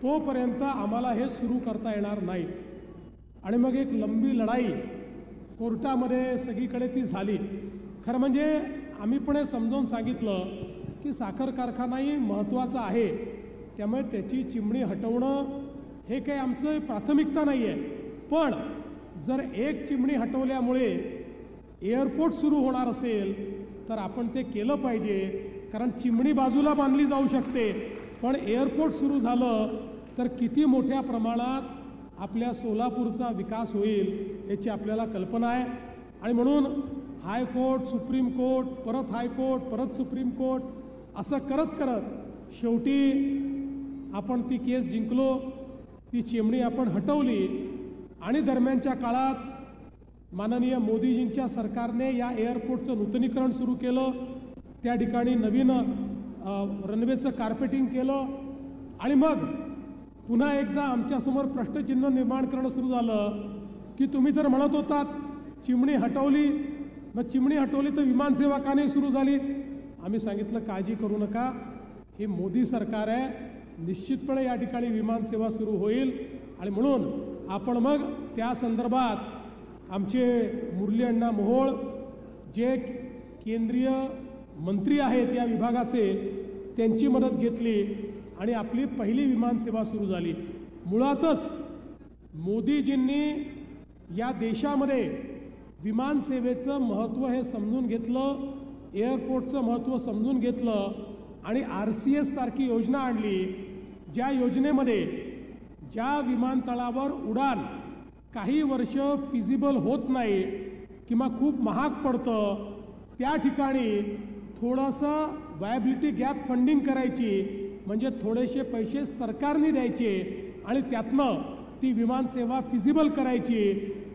तोपर्यंत आम्हाला हे सुरू करता येणार नाही. आणि मग एक लंबी लढाई कोर्टामध्ये सगळीकडे ती झाली. खरं म्हणजे आम्ही पण हे समजावून सांगितलं की साखर कारखानाही महत्त्वाचा आहे, त्यामुळे त्याची चिमणी हटवणं हे काही आमचं प्राथमिकता नाही आहे. पण जर एक चिमणी हटवल्यामुळे एअरपोर्ट सुरू होणार असेल तर आपण ते केलं पाहिजे, कारण चिमणी बाजूला बांधली जाऊ शकते, पण एअरपोर्ट सुरू झालं तर किती मोठ्या प्रमाणात आपल्या सोलापूरचा विकास होईल याची आपल्याला कल्पना आहे. आणि म्हणून हायकोर्ट, सुप्रीम कोर्ट, परत हायकोर्ट, परत सुप्रीम कोर्ट, असं करत करत शेवटी आपण ती केस जिंकलो, ती चिमणी आपण हटवली. आणि दरम्यानच्या काळात माननीय मोदीजींच्या सरकारने या एअरपोर्टचं नूतनीकरण सुरू केलं, त्या ठिकाणी नवीन रनवेचं कार्पेटिंग केलं. आणि मग पुन्हा एकदा आमच्यासमोर प्रश्नचिन्ह निर्माण करणं सुरू झालं की तुम्ही तर म्हणत होतात चिमणी हटवली, मग चिमणी हटवली तर विमानसेवा का नाही सुरू झाली. आम्ही सांगितलं काळजी करू नका, हे मोदी सरकार आहे, निश्चितपणे या ठिकाणी विमानसेवा सुरू होईल. आणि म्हणून आपण मग त्या संदर्भात आमचे मुरली अण्णा मोहोळ जे केंद्रीय मंत्री आहेत या विभागाचे, त्यांची मदत घेतली आणि आपली पहिली विमानसेवा सुरू झाली. मुळातच मोदीजींनी या देशामध्ये विमानसेवेचं महत्त्व हे समजून घेतलं, एअरपोर्टचं महत्त्व समजून घेतलं आणि RCS सारखी योजना आणली, ज्या योजनेमध्ये ज्या विमानतळावर उडान काही वर्ष फिजिबल होत नाही किंवा खूप महाग पडतं त्या ठिकाणी थोडंसं वायबिलिटी गॅप फंडिंग करायची, म्हणजे थोडेसे पैसे सरकारने द्यायचे आणि त्यातनं ती विमानसेवा फिजिबल करायची.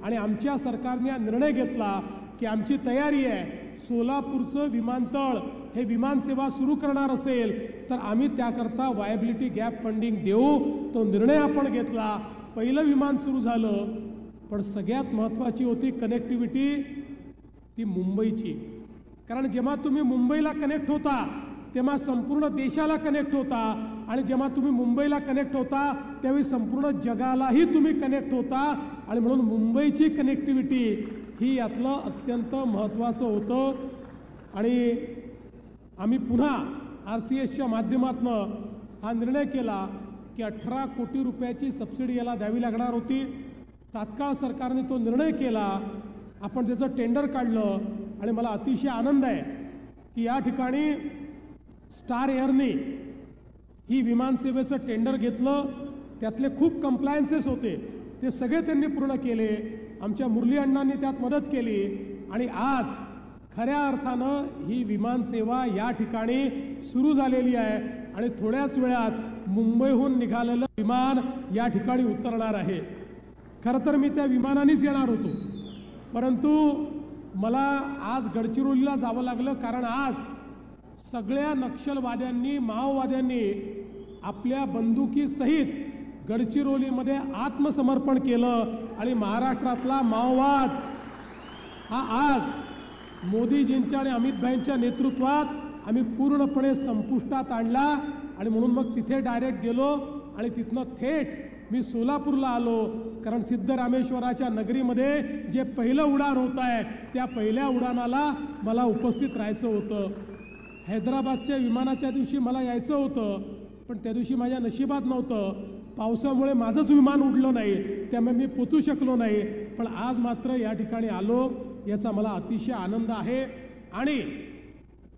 आणि आमच्या सरकारने हा निर्णय घेतला की आमची तयारी आहे, सोलापूरचं विमानतळ हे विमानसेवा सुरू करणार असेल तर आम्ही त्याकरता वायबिलिटी गॅप फंडिंग देऊ. तो निर्णय आपण घेतला. पहिलं विमान सुरू झालं. पण सगळ्यात महत्त्वाची होती कनेक्टिव्हिटी ती मुंबईची. कारण जेव्हा तुम्ही मुंबईला कनेक्ट होता तेव्हा संपूर्ण देशाला कनेक्ट होता, आणि जेव्हा तुम्ही मुंबईला कनेक्ट होता त्यावेळी संपूर्ण जगालाही तुम्ही कनेक्ट होता. आणि म्हणून मुंबईची कनेक्टिव्हिटी ही यातलं अत्यंत महत्त्वाचं होतं. आणि आम्ही पुन्हा RCSच्या माध्यमातून हा निर्णय केला की 18 कोटी रुपयाची सबसिडी याला द्यावी लागणार होती. तात्काळ सरकारने तो निर्णय केला. आपण त्याचं टेंडर काढलं आणि मला अतिशय आनंद आहे की या ठिकाणी स्टार एअरने ही विमानसेवेचं टेंडर घेतलं. त्यातले खूप कंप्लायन्सेस होते, ते सगळे त्यांनी पूर्ण केले. आमच्या मुरली अण्णांनी त्यात मदत केली आणि आज खऱ्या अर्थानं ही विमानसेवा या ठिकाणी सुरू झालेली आहे. आणि थोड्याच वेळात मुंबईहून निघालेलं विमान या ठिकाणी उतरणार आहे. खरं तर मी त्या विमानानेच येणार होतो, परंतु मला आज गडचिरोलीला जावं लागलं, कारण आज सगळ्या नक्षलवाद्यांनी, माओवाद्यांनी आपल्या बंदुकीसहित गडचिरोलीमध्ये आत्मसमर्पण केलं. आणि महाराष्ट्रातला माओवाद हा आज मोदीजींच्या आणि अमित भाईंच्या नेतृत्वात आम्ही पूर्णपणे संपुष्टात आणला. आणि म्हणून मग तिथे डायरेक्ट गेलो आणि तिथनं थेट मी सोलापूरला आलो. कारण सिद्धरामेश्वराच्या नगरीमध्ये जे पहिलं उडान होत आहे त्या पहिल्या उडानाला मला उपस्थित राहायचं होतं. हैदराबादच्या विमानाच्या दिवशी मला यायचं होतं, पण त्या दिवशी माझ्या नशिबात नव्हतं. पावसामुळे माझंच विमान उडलं नाही, त्यामुळे मी पोचू शकलो नाही. पण आज मात्र या ठिकाणी आलो, याचा मला अतिशय आनंद आहे. आणि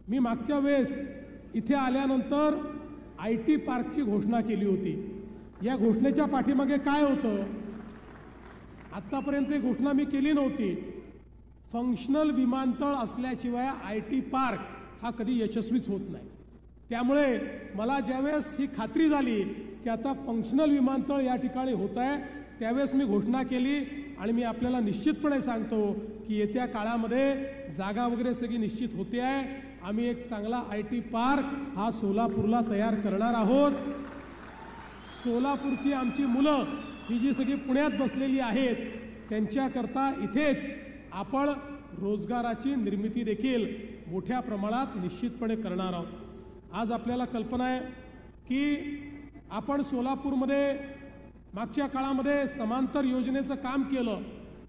मी मागच्या वेळेस इथे आल्यानंतर IT पार्कची घोषणा केली होती. या घोषणेच्या पाठीमागे काय होतं? आत्तापर्यंत ही घोषणा मी केली नव्हती. फंक्शनल विमानतळ असल्याशिवाय IT पार्क हा कधी यशस्वीच होत नाही. त्यामुळे मला ज्यावेळेस ही खात्री झाली की आता फंक्शनल विमानतळ या ठिकाणी होत आहे, त्यावेळेस मी घोषणा केली. आणि मी आपल्याला निश्चितपणे सांगतो की येत्या काळामध्ये जागा वगैरे सगळी निश्चित होते आहे. आम्ही एक चांगला IT पार्क हा सोलापूरला तयार करणार आहोत. सोलापूरची आमची मुलं ही जी सगळी पुण्यात बसलेली आहेत त्यांच्याकरता इथेच आपण रोजगाराची निर्मिती देखील मोठ्या प्रमाणात निश्चितपणे करणार आहोत. आज आपल्याला कल्पना आहे की आपण सोलापूरमध्ये मागच्या काळामध्ये समांतर योजनेचं काम केलं.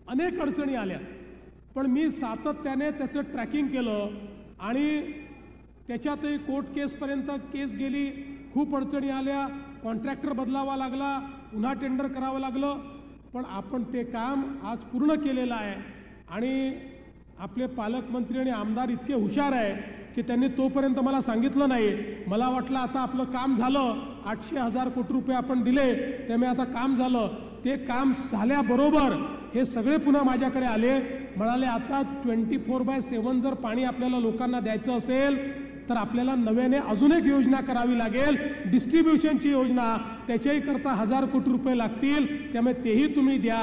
अनेक अडचणी आल्या, पण मी सातत्याने त्याचं ट्रॅकिंग केलं आणि त्याच्यातही कोर्ट केसपर्यंत केस गेली. खूप अडचणी आल्या, कॉन्ट्रॅक्टर बदलावा लागला, पुन्हा टेंडर करावं लागलं. पण आपण ते काम आज पूर्ण केलेलं आहे. आणि आपले पालकमंत्री आणि आमदार इतके हुशार आहे की त्यांनी तोपर्यंत मला सांगितलं नाही. मला वाटलं आता आपलं काम झालं, 800,000 कोटी रुपये आपण दिले, त्यामुळे आता काम झालं. ते काम झाल्याबरोबर हे सगळे पुन्हा माझ्याकडे आले, म्हणाले आता 24/7 जर पाणी आपल्याला लोकांना द्यायचं असेल तर आपल्याला नव्याने अजून एक योजना करावी लागेल, डिस्ट्रीब्युशनची योजना. त्याच्याही करता 1000 कोटी रुपये लागतील, त्यामुळे तेही तुम्ही द्या,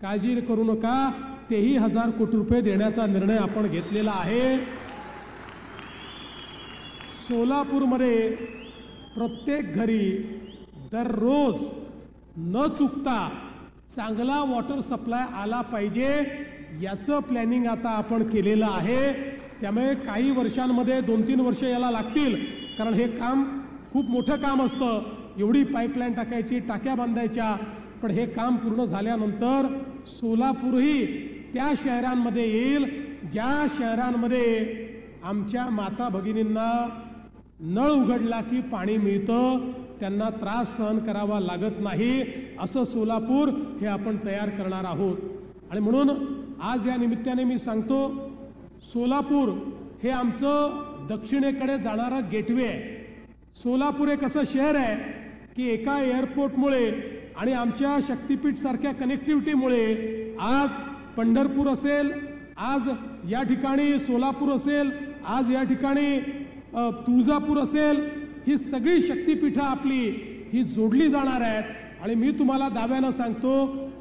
काळजी करू नका. तेही 1000 कोटी रुपये देण्याचा निर्णय आपण घेतलेला आहे. सोलापूरमध्ये प्रत्येक घरी दररोज न चुकता चांगला वॉटर सप्लाय आला पाहिजे, याचं प्लॅनिंग आता आपण केलेलं आहे. त्यामुळे काही वर्षांमध्ये 2-3 वर्ष याला लागतील, कारण हे काम खूप मोठं काम असतं. एवढी पाईपलाईन टाकायची, टाक्या बांधायच्या. पण हे काम पूर्ण झाल्यानंतर सोलापूरही त्या शहरांमध्ये येईल ज्या शहरांमध्ये आमच्या माता भगिनींना नळ उघडला की पाणी मिळतं, त्यांना त्रास सहन करावा लागत नाही. असं सोलापूर हे आपण तयार करणार आहोत. आणि म्हणून आज या निमित्ताने मी सांगतो, सोलापूर हे आमचं दक्षिणेकडे जाणारं गेटवे आहे. सोलापूर एक असं शहर आहे की एका एअरपोर्टमुळे आणि आमच्या शक्तीपीठ सारख्या कनेक्टिव्हिटीमुळे आज पंढरपूर असेल, आज या ठिकाणी सोलापूर असेल, आज या ठिकाणी तुळजापूर असेल, ही सगळी शक्तिपीठं आपली ही जोडली जाणार आहेत आणि मी तुम्हाला दाव्यानं सांगतो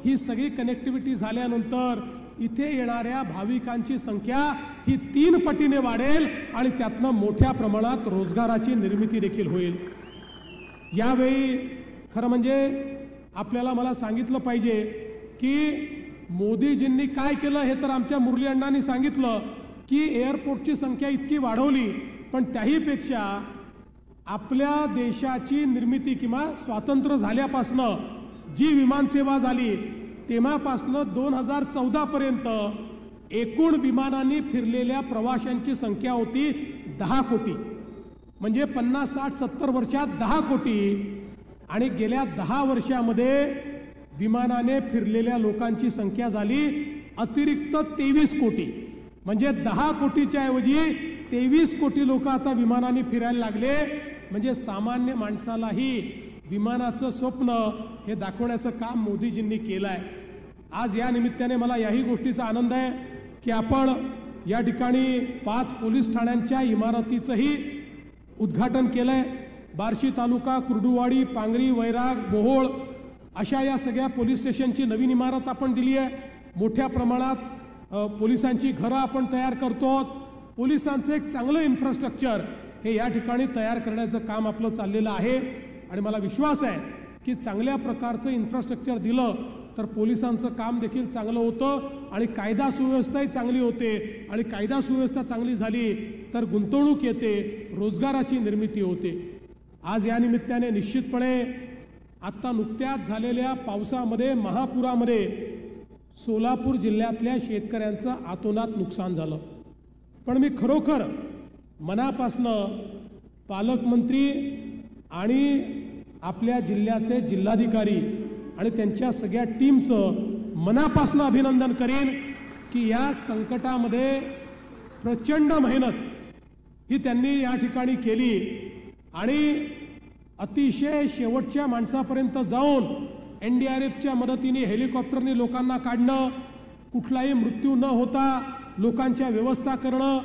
ही सगळी कनेक्टिव्हिटी झाल्यानंतर इथे येणाऱ्या भाविकांची संख्या ही 3 पटीने वाढेल आणि त्यातनं मोठ्या प्रमाणात रोजगाराची निर्मिती देखील होईल. यावेळी खरं म्हणजे आपल्याला मला सांगितलं पाहिजे की मोदीजींनी काय केलं हे तर आमच्या मुरली अण्णांनी सांगितलं की एअरपोर्टची संख्या इतकी वाढवली, पण त्याहीपेक्षा आपल्या देशाची निर्मिती किंवा स्वातंत्र्य झाल्यापासनं जी विमानसेवा झाली तेव्हापासनं 2014 पर्यंत एकूण विमानांनी फिरलेल्या प्रवाशांची संख्या होती 10 कोटी. म्हणजे 50, 60, 70 वर्षात 10 कोटी आणि गेल्या 10 वर्षामध्ये विमानाने फिरलेल्या लोकांची संख्या झाली अतिरिक्त 23 कोटी. म्हणजे 10 कोटीच्या ऐवजी 23 कोटी लोक आता विमानाने फिरायला लागले. म्हणजे सामान्य माणसालाही विमानाचं स्वप्न हे दाखवण्याचं काम मोदीजींनी केलं आहे. आज या निमित्ताने मला याही गोष्टीचा आनंद आहे की आपण या ठिकाणी 5 पोलीस ठाण्यांच्या इमारतीचंही उद्घाटन केलं आहे. बार्शी तालुका, कुर्डुवाडी, पांगरी, वैराग, मोहोळ अशा या सगळ्या पोलीस स्टेशनची नवीन इमारत आपण दिली आहे. मोठ्या प्रमाणात पोलिसांची घरं आपण तयार करतो. पोलिसांचं एक चांगलं इन्फ्रास्ट्रक्चर हे या ठिकाणी तयार करण्याचं काम आपलं चाललेलं आहे आणि मला विश्वास आहे की चांगल्या प्रकारचं इन्फ्रास्ट्रक्चर दिलं तर पोलिसांचं काम देखील चांगलं होतं आणि कायदा सुव्यवस्थाही चांगली होते आणि कायदा सुव्यवस्था चांगली झाली तर गुंतवणूक येते, रोजगाराची निर्मिती होते. आज या निमित्ताने निश्चितपणे आत्ता नुकत्याच झालेल्या पावसामध्ये, महापुरामध्ये सोलापूर जिल्ह्यातल्या शेतकऱ्यांचं अतोनात नुकसान झालं. पण मी खरोखर मनापासनं पालकमंत्री आणि आपल्या जिल्ह्याचे जिल्हाधिकारी आणि त्यांच्या सगळ्या टीमचं मनापासनं अभिनंदन करेन की या संकटामध्ये प्रचंड मेहनत ही त्यांनी या ठिकाणी केली आणि अतिशय शेवटच्या माणसापर्यंत जाऊन NDRFच्या मदतीने हेलिकॉप्टरने लोकांना काढणं, कुठलाही मृत्यू न होता लोकांच्या व्यवस्था करणं,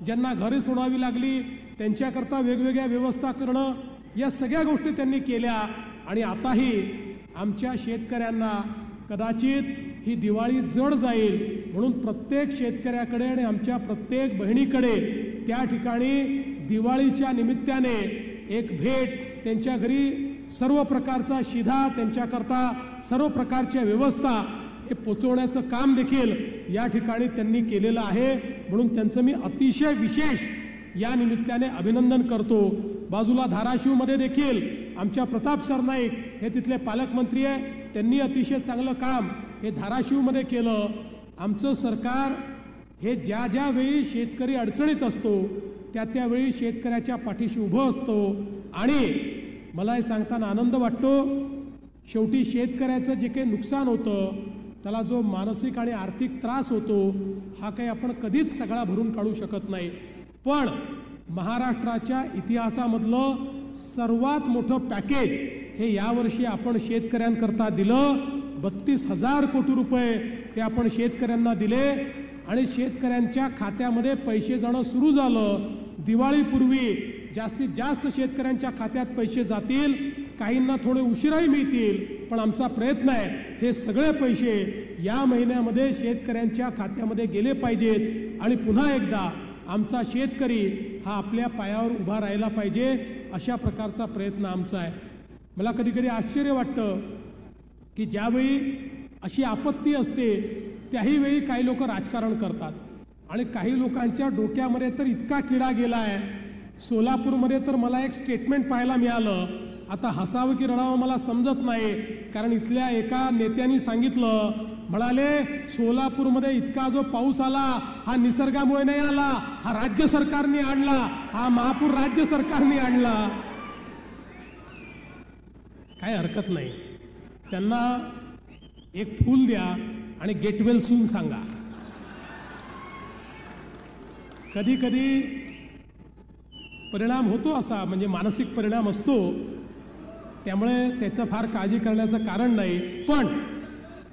ज्यांना घरे सोडावी लागली त्यांच्याकरता वेगवेगळ्या व्यवस्था करणं, या सगळ्या गोष्टी त्यांनी केल्या. आणि आताही आमच्या शेतकऱ्यांना कदाचित ही दिवाळी जड जाईल म्हणून प्रत्येक शेतकऱ्याकडे आणि आमच्या प्रत्येक बहिणीकडे त्या ठिकाणी दिवाळीच्या निमित्ताने एक भेट, त्यांच्या घरी सर्व प्रकारचा शिधा, त्यांच्याकरता सर्व प्रकारच्या व्यवस्था हे पोचवण्याचं काम देखील या ठिकाणी त्यांनी केलेलं आहे. म्हणून त्यांचं मी अतिशय विशेष या निमित्ताने अभिनंदन करतो. बाजूला धाराशिवमध्ये देखील आमच्या प्रताप सरनाईक हे तिथले पालकमंत्री आहे, त्यांनी अतिशय चांगलं काम हे धाराशिवमध्ये केलं. आमचं सरकार हे ज्या ज्या वेळी शेतकरी अडचणीत असतो त्यावेळी शेतकऱ्याच्या पाठीशी उभं असतो. आणि मला हे सांगताना आनंद वाटतो, शेवटी शेतकऱ्याचं जे काही नुकसान होतं, त्याला जो मानसिक आणि आर्थिक त्रास होतो हा काही आपण कधीच सगळा भरून काढू शकत नाही. पण महाराष्ट्राच्या इतिहासामधलं सर्वात मोठं पॅकेज हे यावर्षी आपण शेतकऱ्यांकरता दिलं. 32,000 कोटी रुपये हे आपण शेतकऱ्यांना दिले आणि शेतकऱ्यांच्या खात्यामध्ये पैसे जाणं सुरू झालं. दिवाळीपूर्वी जास्तीत जास्त शेतकऱ्यांच्या खात्यात पैसे जातील, काहींना थोडे उशिराही मिळतील, पण आमचा प्रयत्न आहे हे सगळे पैसे या महिन्यामध्ये शेतकऱ्यांच्या खात्यामध्ये गेले पाहिजेत आणि पुन्हा एकदा आमचा शेतकरी हा आपल्या पायावर उभा राहिला पाहिजे, अशा प्रकारचा प्रयत्न आमचा आहे. मला कधी कधी आश्चर्य वाटतं की ज्यावेळी अशी आपत्ती असते त्याही वेळी काही लोक राजकारण करतात आणि काही लोकांच्या डोक्यामध्ये तर इतका किडा गेला आहे. सोलापूरमध्ये तर मला एक स्टेटमेंट पाहायला मिळालं, आता हसावं की रडावं मला समजत नाही, कारण इथल्या एका नेत्यांनी सांगितलं, म्हणाले सोलापूरमध्ये इतका जो पाऊस आला हा निसर्गामुळे नाही आला, हा राज्य सरकारने आणला, हा महापूर राज्य सरकारने आणला. काही हरकत नाही, त्यांना एक फूल द्या आणि गेट वेल सून सांगा. कधी कधी परिणाम होतो असा, म्हणजे मानसिक परिणाम असतो, त्यामुळे त्याचं फार काळजी करण्याचं कारण नाही. पण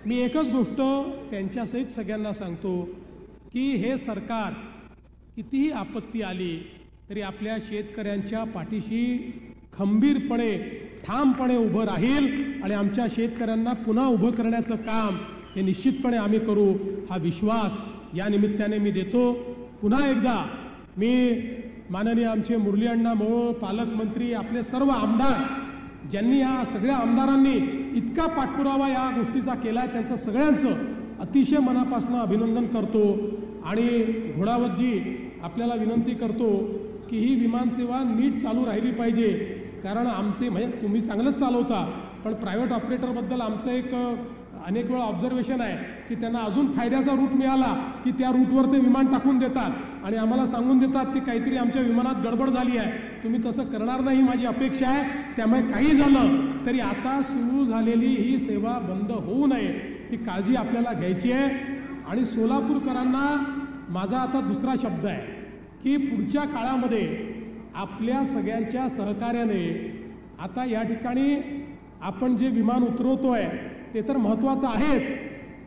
मी एकच गोष्ट त्यांच्यासहित सगळ्यांना सांगतो की हे सरकार कितीही आपत्ती आली तरी आपल्या शेतकऱ्यांच्या पाठीशी खंबीरपणे ठामपणे उभं राहील आणि आमच्या शेतकऱ्यांना पुन्हा उभं करण्याचं काम हे निश्चितपणे आम्ही करू, हा विश्वास या निमित्ताने मी देतो. पुन्हा एकदा मी माननीय आमचे मुरली अण्णा मोहोळ, पालकमंत्री, आपले सर्व आमदार, ज्यांनी या सगळ्या आमदारांनी इतका पाठपुरावा या गोष्टीचा केला आहे, त्यांचं सगळ्यांचं अतिशय मनापासून अभिनंदन करतो. आणि घोडावतजी, आपल्याला विनंती करतो की ही विमानसेवा नीट चालू राहिली पाहिजे, कारण आमचे म्हणजे तुम्ही चांगलंच चालवता, पण प्रायव्हेट ऑपरेटरबद्दल आमचं एक अनेक वेळा ऑब्झर्वेशन आहे की त्यांना अजून फायद्याचा रूट मिळाला की त्या रूटवर ते विमान टाकून देतात आणि आम्हाला सांगून देतात की काहीतरी आमच्या विमानात गडबड झाली आहे. तुम्ही तसं करणार नाही माझी अपेक्षा आहे. त्यामुळे काही झालं तरी आता सुरू झालेली ही सेवा बंद होऊ नये ही काळजी आपल्याला घ्यायची आहे. आणि सोलापूरकरांना माझा आता दुसरा शब्द आहे की पुढच्या काळामध्ये आपल्या सगळ्यांच्या सहकार्याने आता या ठिकाणी आपण जे विमान उतरवतोय ते तर महत्त्वाचं आहेच,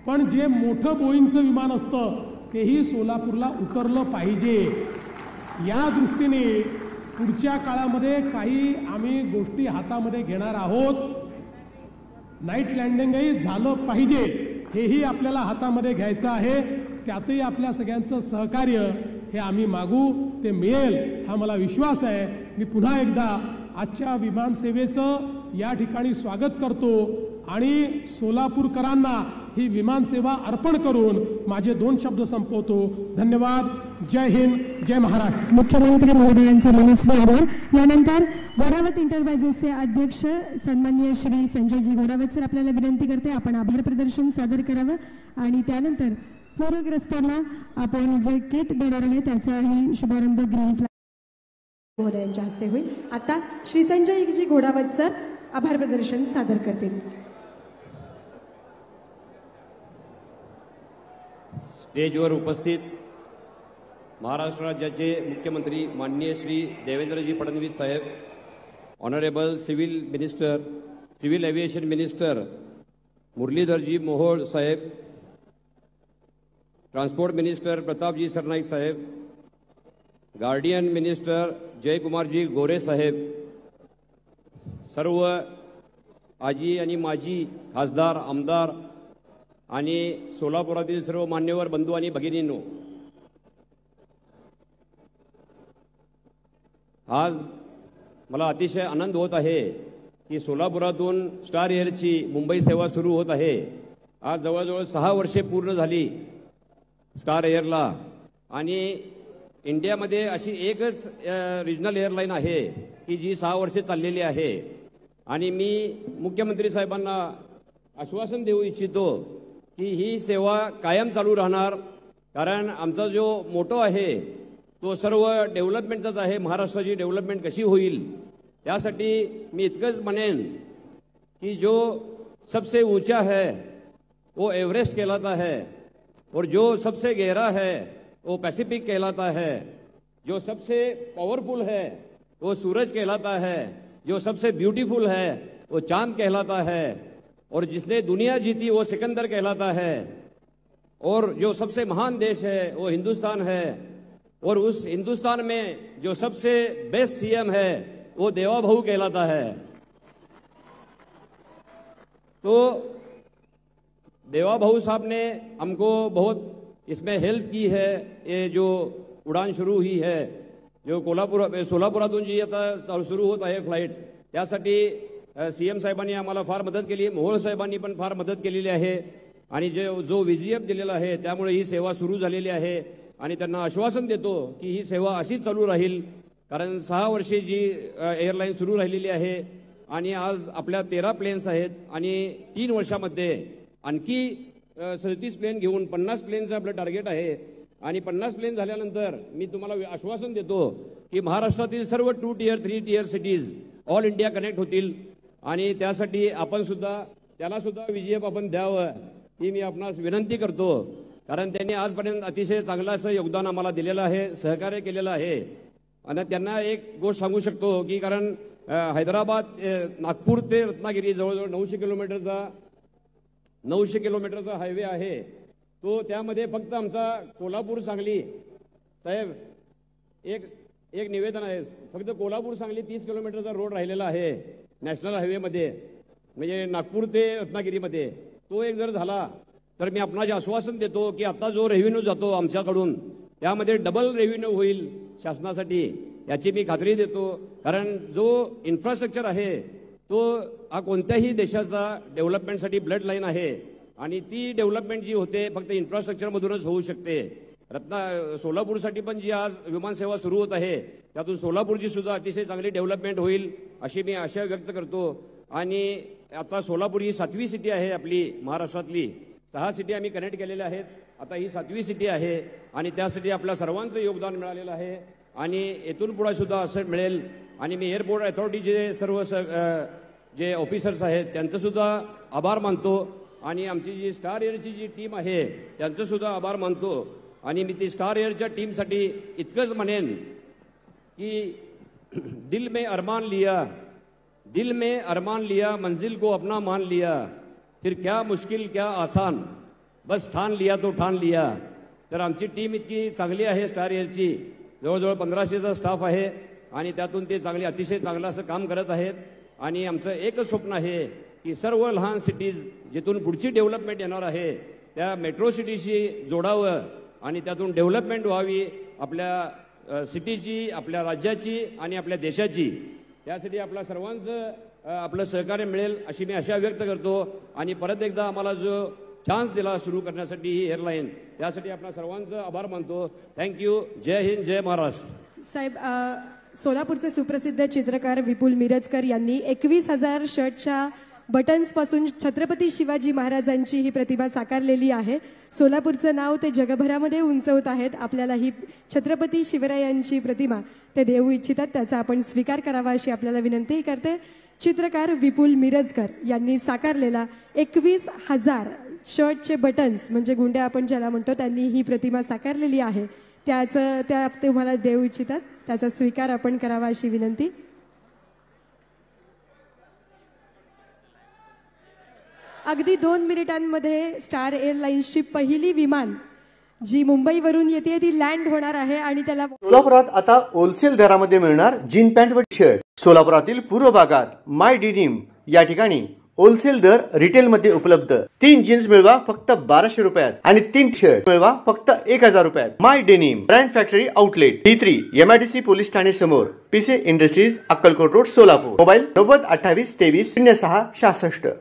पण जे मोठं बोईंगचं विमान असतं तेही सोलापूरला उतरलं पाहिजे. या दृष्टीने पुढच्या काळामध्ये काही आम्ही गोष्टी हातामध्ये घेणार आहोत. नाईट लँडिंगही झालं पाहिजे हेही आपल्याला हातामध्ये घ्यायचं आहे. त्यातही आपल्या सगळ्यांचं सहकार्य हे आम्ही मागू, ते मिळेल हा मला विश्वास आहे. मी पुन्हा एकदा आजच्या विमानसेवेचं या ठिकाणी स्वागत करतो आणि सोलापूरकरांना ही विमानसेवा अर्पण करून माझे 2 शब्द संपवतो. धन्यवाद. जय हिंद, जय महाराष्ट्र. मुख्यमंत्री महोदयांचे मनस्वी आभार. यानंतर घोडावत एंटरप्राइजेसचे अध्यक्ष सन्माननीय श्री संजयजी घोडावत सर आपल्याला विनंती करते आपण आभार प्रदर्शन सादर करावं आणि त्यानंतर पूरग्रस्तांना आपण जे किट देणार आहे त्याचाही शुभारंभ गृह महोदयांच्या हस्ते होईल. आता श्री संजयजी घोडावत सर आभार प्रदर्शन सादर करतील. स्टेजवर उपस्थित महाराष्ट्र राज्याचे मुख्यमंत्री माननीय श्री देवेंद्रजी फडणवीस साहेब, honourable civil minister, civil aviation minister Murlidharji Mohol साहेब, ट्रान्सपोर्ट मिनिस्टर प्रतापजी सरनाईक साहेब, गार्डियन मिनिस्टर जयकुमारजी गोरे साहेब, सर्व आजी आणि माजी खासदार, आमदार आणि सोलापुरातील सर्व मान्यवर बंधू आणि भगिनींनो, आज मला अतिशय आनंद होत आहे की सोलापुरातून स्टार एअरची मुंबई सेवा सुरू होत आहे. आज जवळजवळ 6 वर्षे पूर्ण झाली स्टार एअरला आणि इंडियामध्ये अशी एकच रिजनल एअरलाईन आहे की जी 6 वर्षे चाललेली आहे. आणि मी मुख्यमंत्री साहेबांना आश्वासन देऊ इच्छितो की ही सेवा कायम चालू राहणार, कारण आमचा जो मोटो आहे तो सर्व डेव्हलपमेंटचाच आहे. महाराष्ट्राची डेव्हलपमेंट कशी होईल त्यासाठी मी इतकंच म्हणेन कि जो सबसे ऊंचा है वो एवरेस्ट कहलाता है और जो सबसे गहरा है वो पैसिफिक कहलाता है, जो सबसे पावरफुल है वो सूरज कहलाता है, जो सबसे ब्यूटीफुल है वो चांद कहलाता है, और जिसने दुनिया जीती वो सिकंदर कहलाता है, और जो सबसे महान देश है वो हिंदुस्तान है, और उस हिंदुस्तान में जो सबसे बेस्ट सीएम है वो देवा भाऊ कहलाता है. तो देवा भाऊ साहब ने हमको बहुत इसमें हेल्प की है. ये जो उड़ान शुरू हुई है, जो सोलापुरातून जी आता सुरू होत आहे फ्लाईट, त्यासाठी सीएम साहेबांनी आम्हाला फार मदत केली, मोहोळ साहेबांनी पण फार मदत केलेली आहे. आणि जो VGF दिलेला आहे त्यामुळे ही सेवा सुरू झालेली आहे. आणि त्यांना आश्वासन देतो की ही सेवा अशीच चालू राहील, कारण 6 वर्षे जी एअरलाईन सुरू राहिलेली आहे आणि आज आपल्या 13 प्लेन्स आहेत आणि 3 वर्षामध्ये आणखी 37 प्लेन घेऊन 50 प्लेनचं आपलं टार्गेट आहे. आणि 50 प्लेन झाल्यानंतर मी तुम्हाला आश्वासन देतो की महाराष्ट्रातील सर्व 2 tier 3 tier cities all India connect होतील. आणि त्यासाठी आपण सुद्धा त्याला सुद्धा VGF आपण द्यावं ही मी आपणास विनंती करतो, कारण त्यांनी आजपर्यंत अतिशय चांगलं असं योगदान आम्हाला दिलेलं आहे, सहकार्य केलेलं आहे. आणि त्यांना एक गोष्ट सांगू शकतो की कारण हैदराबाद नागपूर ते रत्नागिरी जवळजवळ 900 किलोमीटरचा हायवे आहे. तो त्यामध्ये फक्त आमचा कोल्हापूर सांगली साहेब एक एक निवेदन आहे, फक्त कोल्हापूर सांगली 30 किलोमीटरचा रोड राहिलेला आहे नॅशनल हायवेमध्ये, म्हणजे नागपूर ते रत्नागिरीमध्ये. तो एक जर झाला तर मी आपणाचे आश्वासन देतो की आता जो रेव्हेन्यू जातो आमच्याकडून त्यामध्ये डबल रेव्हेन्यू होईल शासनासाठी, याची मी खात्री देतो. कारण जो इन्फ्रास्ट्रक्चर आहे तो हा कोणत्याही देशाचा डेव्हलपमेंटसाठी ब्लड लाईन आहे आणि ती डेव्हलपमेंट जी होते फक्त इन्फ्रास्ट्रक्चरमधूनच होऊ शकते. सोलापूरसाठी पण जी आज विमानसेवा सुरू होत आहे त्यातून सोलापूरची सुद्धा अतिशय चांगली डेव्हलपमेंट होईल अशी मी आशा व्यक्त करतो. आणि आता सोलापूर ही 7वी सिटी आहे आपली महाराष्ट्रातली. 6 सिटी आम्ही कनेक्ट केलेल्या आहेत, आता ही 7वी सिटी आहे आणि त्यासाठी आपल्या सर्वांचं योगदान मिळालेलं आहे आणि येथून पुढे सुद्धा असं मिळेल. आणि मी एअरपोर्ट अथॉरिटीचे सर्व जे ऑफिसर्स आहेत त्यांचं सुद्धा आभार मानतो आणि आमची जी स्टार एअरची जी टीम आहे त्यांचं सुद्धा आभार मानतो. आणि मी ती स्टार एअरच्या टीमसाठी इतकंच म्हणेन की दिल में अरमान लिया मंजिल को अपना मान लिया, फिर क्या मुश्किल क्या आसान, बस ठान लिया तो ठान लिया. तर आमची टीम इतकी चांगली आहे स्टार एअरची, जवळजवळ 1500चा स्टाफ आहे आणि त्यातून ते अतिशय चांगलं असं काम करत आहेत. आणि आमचं एकच स्वप्न आहे की सर्व लहान सिटीज जिथून पुढची डेव्हलपमेंट येणार आहे त्या मेट्रो सिटीशी जोडावं आणि त्यातून डेव्हलपमेंट व्हावी आपल्या सिटीची, आपल्या राज्याची आणि आपल्या देशाची. त्यासाठी आपल्या सर्वांचं आपलं सहकार्य मिळेल अशी मी आशा व्यक्त करतो. आणि परत एकदा आम्हाला जो चान्स दिला सुरू करण्यासाठी ही एअरलाईन, त्यासाठी आपल्या सर्वांचं आभार मानतो. थँक्यू. जय हिंद, जय महाराष्ट्र. साहेब, सोलापूरचे सुप्रसिद्ध चित्रकार विपुल मिरजकर यांनी 21,000 शर्टच्या बटन्सपासून छत्रपती शिवाजी महाराजांची ही प्रतिमा साकारलेली आहे. सोलापूरचं नाव ते जगभरामध्ये उंचवत आहेत. आपल्याला ही छत्रपती शिवरायांची प्रतिमा ते देऊ इच्छितात, त्याचा आपण स्वीकार करावा अशी आपल्याला विनंती करते. चित्रकार विपुल मिरजकर यांनी साकारलेला 21,000 शर्टचे बटन्स म्हणजे गुंड्या आपण ज्याला म्हणतो, त्यांनी ही प्रतिमा साकारलेली आहे. त्या तुम्हाला देऊ इच्छितात, त्याचा स्वीकार आपण करावा अशी विनंती. अगदी 2 मिनिटांमध्ये स्टार एअरलाइन्सची पहिली विमान जी मुंबईवरून येते ती लँड होणार आहे आणि त्याला सोलापुरात आता होलसेल दरामध्ये मिळणार जीन पॅन्ट व शर्ट. सोलापुरातील पूर्व भागात माय डिनिम या ठिकाणी होलसेल दर रिटेलमध्ये उपलब्ध. 3 जीन्स मिळवा फक्त 1200 रुपयात आणि 3 शर्ट मिळवा फक्त 1000 रुपयात. My denim brand factory outlet D3 MIDC police ठाणे समोर, Pise industries, Akkalkot road, Solapur. Mobile 90 28 23 06 66.